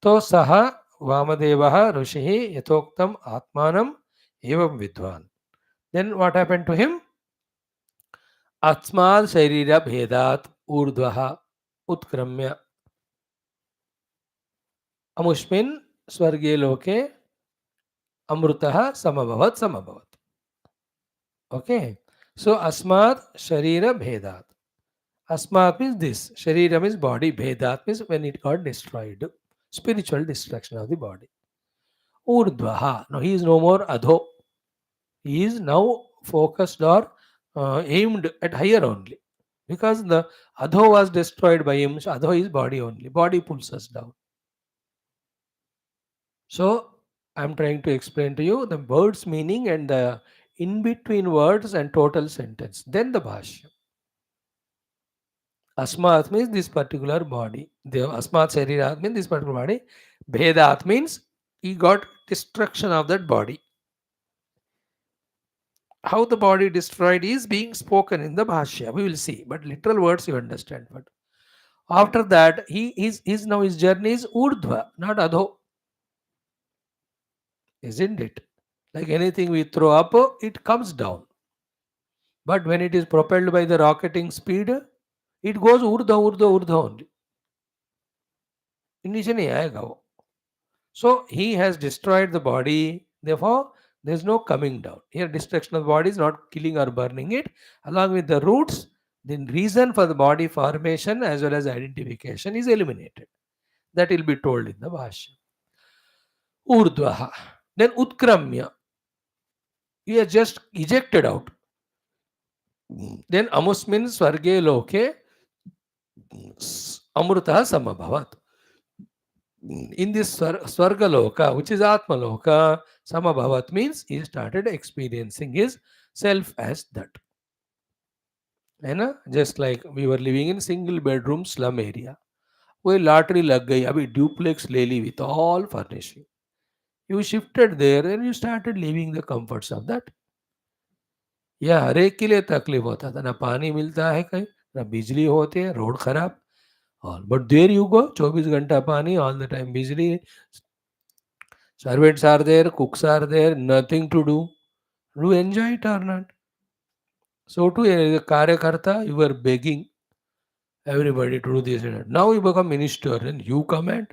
तो सह वामदेवः ऋषिः यथोक्तम आत्मानम एवं विद्वान. Then what happened to him? अस्मात् शरीर भेदात् ऊर्ध्वः उत्क्रम्य अमुष्मिन् स्वर्गे लोके अमृतः समभवत्. Okay. So asmat sharira bhedat. Asmat means this. Sharira means body. Bhedat means when it got destroyed. Spiritual destruction of the body. Urdhvaha. Now he is no more adho. He is now focused or aimed at higher only. Because the adho was destroyed by him. So adho is body only. Body pulls us down. So I am trying to explain to you the words meaning and the in between words and total sentence. Then the Bhashya. Asmat means this particular body. The Asmat Sharirat means this particular body. Bhedat means he got destruction of that body. How the body destroyed is being spoken in the Bhashya. We will see. But literal words you understand. But after that, his now his journey is Urdhva, not Adho. Isn't it? Like anything we throw up, it comes down. But when it is propelled by the rocketing speed, it goes urdha only. नीचे नहीं आएगा वो. So he has destroyed the body. Therefore, there is no coming down. Here, destruction of the body is not killing or burning it. Along with the roots, the reason for the body formation as well as identification is eliminated. That will be told in the Bhashya. Urdhvaha. Then Utkramya. He has just ejected out. Then Amusmin Swarge Loke Amrita samabhavat. In this Swargaloka, which is Atmaloka, samabhavat means he started experiencing his self as that. है ना? Just like we were living in single bedroom slum area. कोई lottery लग गई, अभी duplex ले ली with all furnishing. You shifted there and you started living the comforts of that. यह हर एक के लिए तकलीफ होता था, ना पानी मिलता है कहीं, ना बिजली होती है, रोड खराब. और बट देयर यू गो, 24 घंटा पानी, ऑल द टाइम बिजली, servants are there, cooks are there, nothing to do. Do you enjoy it or not? So to a karyakarta, you were begging everybody to do this and that. Now you become minister and you command.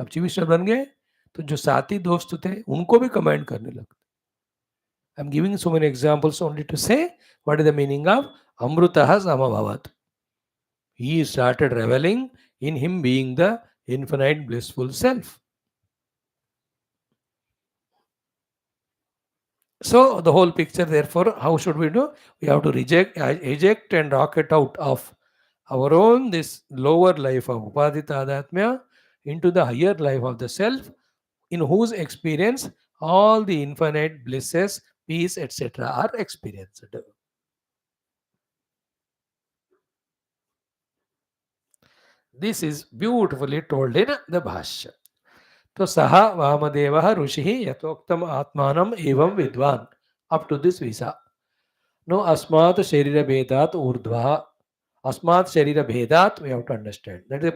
अब chief minister बन गए तो जो साथी दोस्त थे उनको भी कमांड करने लगते. I'm giving so many examples only to say what is the meaning of Amrutaha Samabhavat. He started reveling in him being the infinite blissful self. So the whole picture, therefore, how should we do? We have to eject and rocket out of our own this lower life of Upadita Adatmya into the higher life of the self, in whose experience all the infinite blisses, peace, etc. are experienced. This is beautifully told in the Bhashya. तो सह वामदेव ऋषि यथोक्तम आत्मानम एवं विद्वान. Up to this visa. No asmat sharira bhedat urdhva. Asmat sharira bhedat, we have to understand. That is a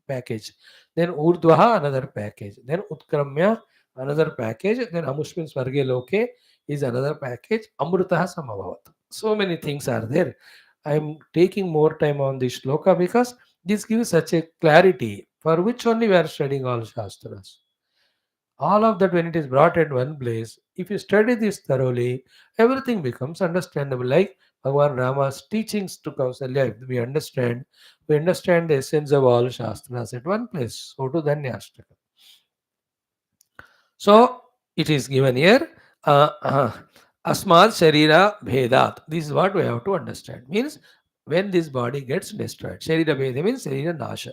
package. Then urdhva, another package. Then utkramya, another package. Then amushmin swarge loke is another package. Amrutaha samabhavat. So many things are there. I am taking more time on this shloka because this gives such a clarity for which only we are studying all Shastras. All of that, when it is brought at one place, if you study this thoroughly, everything becomes understandable. Like Bhagavan Rama's teachings to Kausalya, if we understand the essence of all Shastras at one place. So to Dhanyashtaka. So it is given here, Asmad Sharira Bhedat. This is what we have to understand. Means when this body gets destroyed. Sharira Bheda means Sharira Nasha.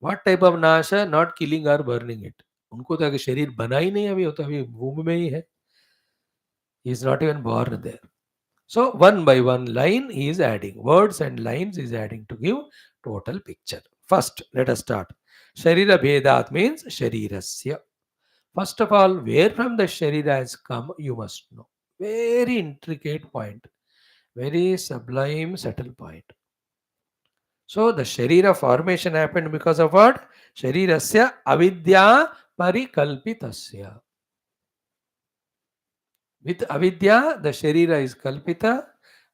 What type of Nasha? Not killing or burning it. उनको तो अगर शरीर बना ही नहीं, अभी वो तो अभी भूमि में ही है. He is not even born there. So one by one line he is adding. Words and lines he is adding to give total picture. First, let us start. Sharira Bhedat means Sharirasya. First of all, where from the Sharira has come, you must know. Very intricate point. Very sublime, subtle point. So the Sharira formation happened because of what? Sharirasya avidya parikalpitasya. With avidya, the Sharira is kalpita.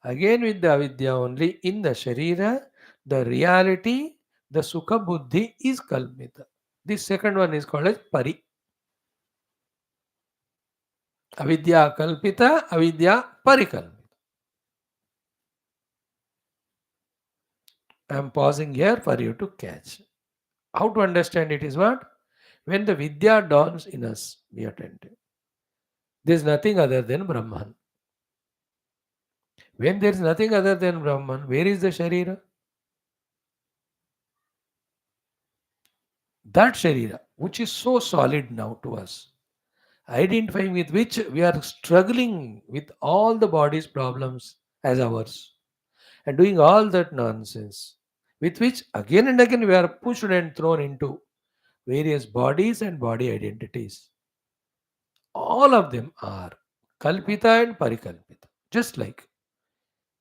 Again with the avidya only, in the Sharira, the reality, the Sukha Buddhi is kalpita. This second one is called as pari. Avidya kalpita, avidya parikalpita. I am pausing here for you to catch. How to understand it is what? When the Vidya dawns in us, be attentive. There is nothing other than Brahman. When there is nothing other than Brahman, where is the Sharira? That Sharira, which is so solid now to us, identifying with which we are struggling with all the body's problems as ours, and doing all that nonsense, with which again and again we are pushed and thrown into various bodies and body identities. All of them are Kalpita and Parikalpita. Just like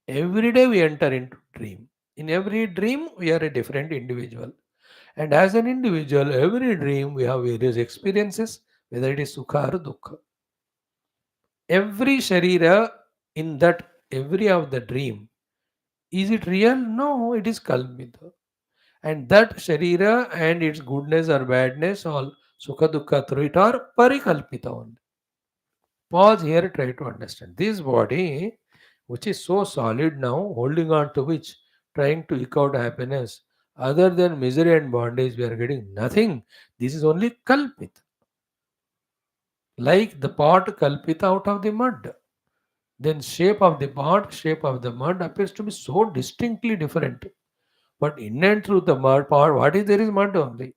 every day we enter into dream. In every dream, we are a different individual. And as an individual, every dream we have various experiences, whether it is Sukha or Dukkha. Every Sharira in that, every of the dream, is it real? No, it is Kalpita. And that Sharira and its goodness or badness, all Sukha Dukkha through it are Parikalpita only. Pause here, try to understand. This body, which is so solid now, holding on to which, trying to eke out happiness, other than misery and bondage, we are getting nothing. This is only kalpit. Like the pot kalpita out of the mud. Then shape of the pot, shape of the mud appears to be so distinctly different. But in and through the mud pot, what is there is mud only.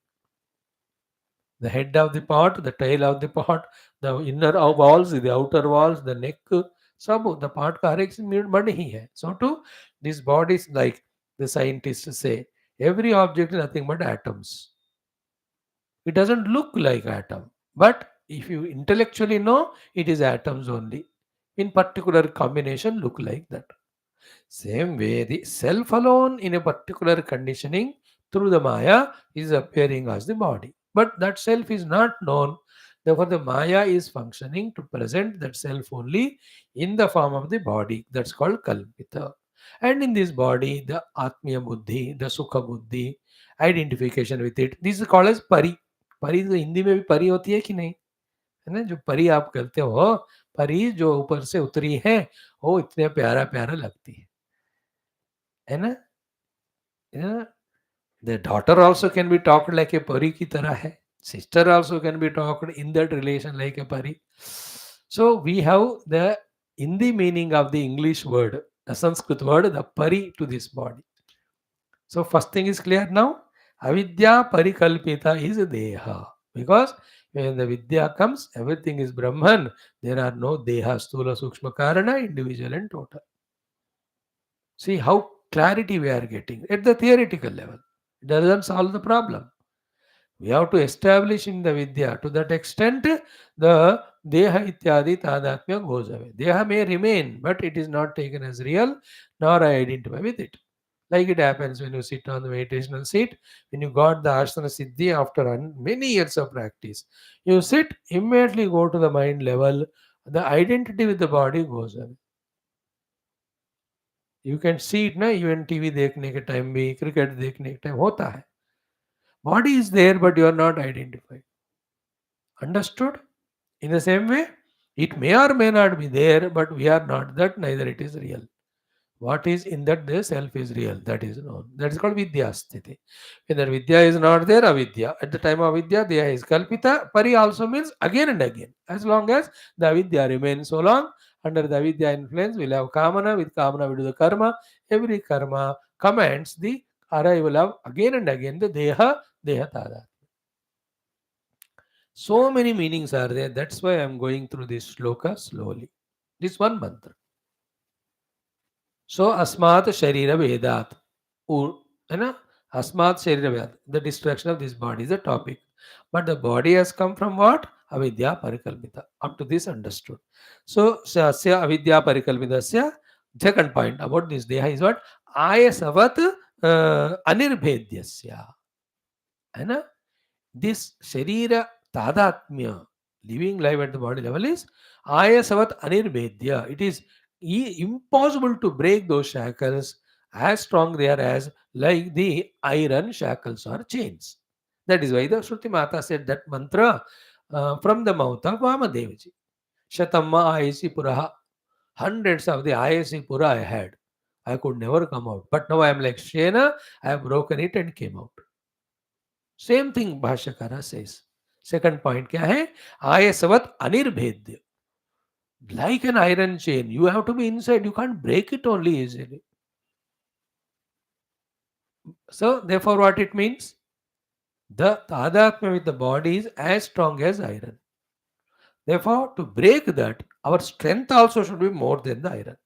The head of the pot, the tail of the pot, the inner walls, the outer walls, the neck, सब the pot का हर एक में mud ही है. So too, these bodies, like the scientists say, every object is nothing but atoms. It doesn't look like atom, but if you intellectually know, it is atoms only. In particular combination, look like that. Same way, the self alone in a particular conditioning through the Maya is appearing as the body. But that self is not known. Therefore, the Maya is functioning to present that self only in the form of the body. That's called Kalpita. And in this body, the Atmiya Buddhi, the Sukha Buddhi, identification with it, this is called as Pari. परी तो हिंदी में भी परी होती है कि नहीं? है ना? जो परी आप कहते हो, परी जो ऊपर से उतरी है, वो इतने प्यारा-प्यारा लगती है ना? Yeah. The daughter also can be talked like a pari की तरह है. Sister also can be talked in that relation like a pari. So we have the in the meaning of the English word, the Sanskrit word, the pari to this body. So first thing is clear now. Avidya parikalpita is deha. Because when the vidya comes, everything is Brahman. There are no deha, stula, sukshma, karana, individual and total. See how clarity we are getting at the theoretical level. It doesn't solve the problem. We have to establish in the vidya. To that extent, the deha ityadi tadatmya goes away. Deha may remain, but it is not taken as real, nor I identify with it. Like it happens when you sit on the meditational seat, when you got the asana siddhi after many years of practice. You sit, immediately go to the mind level, the identity with the body goes away. You can see it ना, even TV देखने के time भी, cricket देखने के time होता है. Body is there, but you are not identified. Understood? In the same way, it may or may not be there, but we are not that, neither it is real. What is in that the self is real, that is known. That is called Vidya Sthiti. When the Vidya is not there, Avidya. At the time of Vidya, Deha is Kalpita. Pari also means again and again. As long as the Avidya remains so long, under the Avidya influence, we'll have Kamana. With Kamana, we do the Karma. Every Karma commands the arrival of again and again the Deha, Deha Tada. So many meanings are there. That's why I'm going through this shloka slowly. This one mantra. So asmat sharira vedat. है ना? Asmat sharira vedat. The destruction of this body is the topic. But the body has come from what? Avidya parikalpita. Up to this understood. So sasya avidya parikalpitasya. Second point about this deha is what? Ayasavat anirbhedyasya. है ना? This sharira tadatmya, living life at the body level, is ayasavat anirvedya. It is impossible to break those shackles, as strong they are as like the iron shackles or chains. That is why the Shruti Mata said that mantra from the mouth of Vamadevaji. Shatamma ayasi puraha. Hundreds of the ayasi pura I had. I could never come out. But now I am like Shena, I have broken it and came out. Same thing भाष्यकार says. Second point क्या है? आयसवत अनिर्भेद्य. Like an iron chain, you have to be inside. You can't break it only easily. So therefore, what it means? The tadatmya with the body is as strong as iron. Therefore, to break that, our strength also should be more than the iron.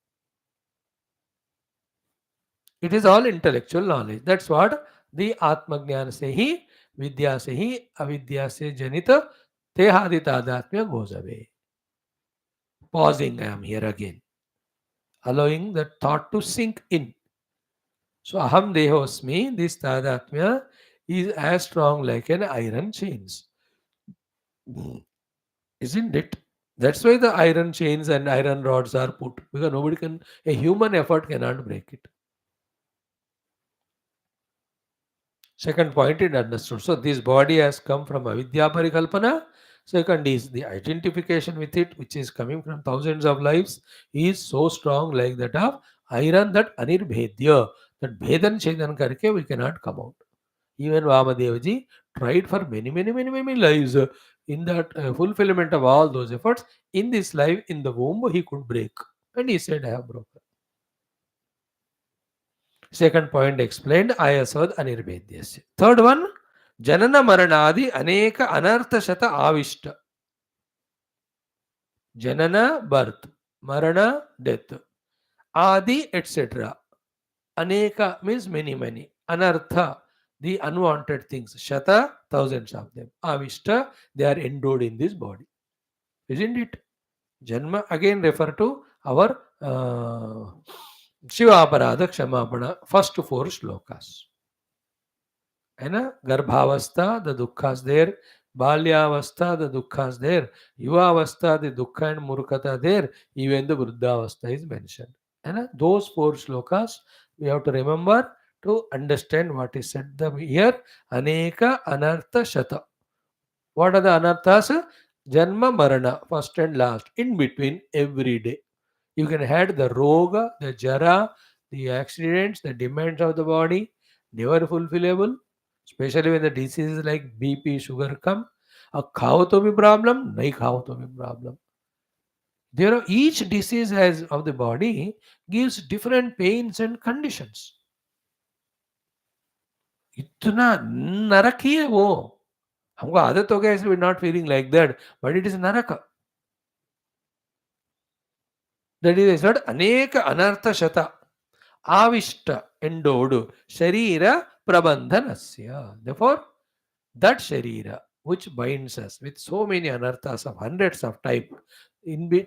It is all intellectual knowledge. That's what the Atmajnana se hi, Vidya se hi, Avidya se janita, tehadi tadatmya goes away. Pausing, I am here again, allowing the thought to sink in. So, aham dehosmi, this tadatmya is as strong like an iron chains. Isn't it? That's why the iron chains and iron rods are put, because nobody can, a human effort cannot break it. Second point is understood. So, this body has come from avidya parikalpana. Second is the identification with it, which is coming from thousands of lives, is so strong like that of iron, that anirbhedya, that bhedan chedan karke we cannot come out. Even Vamadevaji tried for many lives in that fulfillment of all those efforts. In this life, in the womb, he could break. And he said, I have broken. Second point explained, Ayasavad Anirvedyasya. Third one, Janana Maranadi Aneka Anartha Shata Avishta. Janana, birth. Marana, death. Adi, etc. Aneka means many, many. Anartha, the unwanted things. Shata, thousands of them. Avishta, they are endowed in this body. Isn't it? Janma again refer to our Shiva Aparadha Kshamapana, first four shlokas. है ना, गर्भावस्था the दुखas there, balyavastha the dukkha's there, yuvaavastha the dukkha and murkata there, even the vruddhavastha is mentioned. है ना, those four shlokas we have to remember to understand what is said the here. Aneka anartha shata. What are the anarthas? Janma marana, first and last, in between every day. You can have the roga, the jara, the accidents, the demands of the body, never fulfillable, especially when the diseases like BP, sugar come. A khao to be problem, nahi khao to be problem. There are each disease has of the body gives different pains and conditions. इतना नरक ही है वो. हमको आदत हो गया इसलिए not feeling like that, but it is नरक. दैट इज अनेक अनर्थ शत आविष्ट endowed sharira prabandhanasya. Therefore, that sharira which binds us with so many anarthas of hundreds of type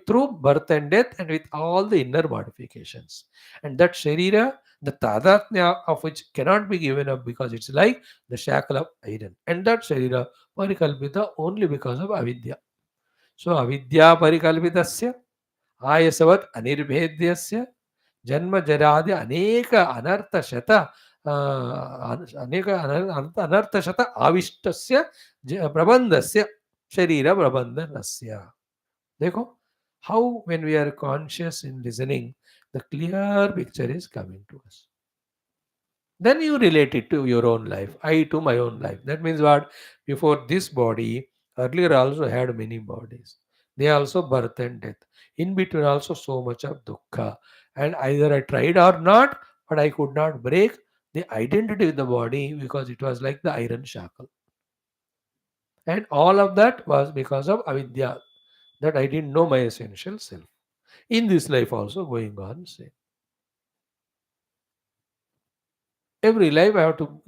through birth and death and with all the inner modifications. And that sharira, the tadatnya of which cannot be given up because it's like the shackle of iron. And that sharira parikalpita only because of avidya. So avidya parikalpitasya ayasavat anirbhedyasya जन्म जरादि अनेक अनर्थ शत अनेक अनर्थ शत आविष्टस्य प्रबंधस्य शरीर प्रबंधनस्य. देखो, how when we are conscious in listening, the clear picture is coming to us. Then you relate it to your own life. I to my own life. That means what? Before this body, earlier also had many bodies. They also birth and death. In between also so much of dukkha. And either I tried or not, but I could not break the identity with the body because it was like the iron shackle. And all of that was because of avidya, that I didn't know my essential self. In this life also going on same. Every life I have to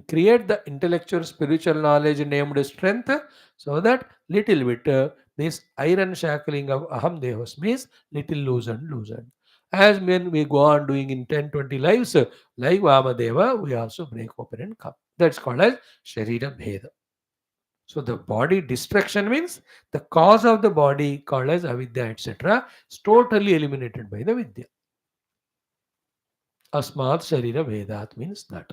create the intellectual spiritual knowledge named strength, so that little bit this iron shackling of aham devas means little loosened. As when we go on doing in 10-20 lives, like Vamadeva, we also break open and come. That's called as Sharira Bheda. So the body destruction means the cause of the body called as avidya, etc. is totally eliminated by the vidya. Asmat Sharira Vedat means that.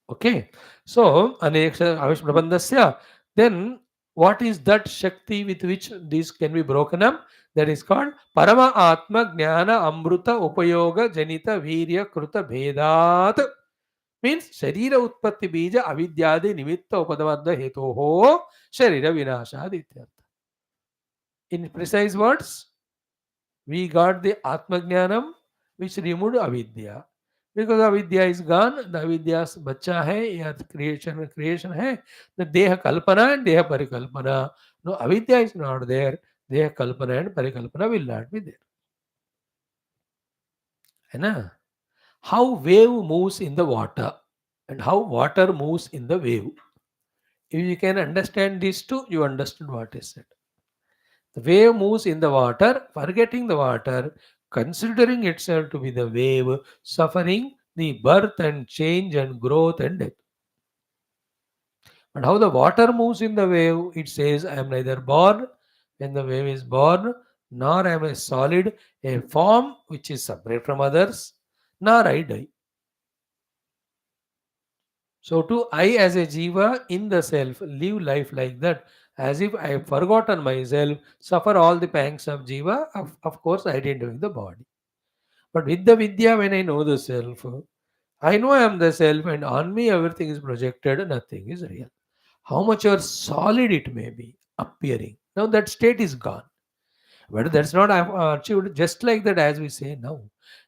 Okay. So, Aneksha Avish Prabandhasya. Then, what is that Shakti with which these can be broken up? That is called Parama Atma Jnana Amruta Upayoga Janita Virya Kruta Bhedat. Means Sharira Utpatti Bija Avidyadi Nimitta Upadavadda Hetoho Sharira Vinashad Ityartha. In precise words, we got the Atma Jnanam which removed Avidya. Because avidya is gone, the avidya's bachcha hai, या creation hai, the deha kalpana and deha parikalpana. No, avidya is not there, deha kalpana and parikalpana will not be there. है ना? How wave moves in the water and how water moves in the wave. If you can understand these two, you understand what is said. The wave moves in the water, forgetting the water, considering itself to be the wave, suffering the birth and change and growth and death. But how the water moves in the wave, it says, I am neither born when the wave is born, nor am I solid, a form which is separate from others, nor I die. So to I as a jiva in the self live life like that, as if I have forgotten myself, suffer all the pangs of jiva, of course identifying the body. But with the vidya, when I know the self, I know I am the self and on me everything is projected, nothing is real. How much or solid it may be appearing. Now that state is gone. But that's not achieved just like that as we say now.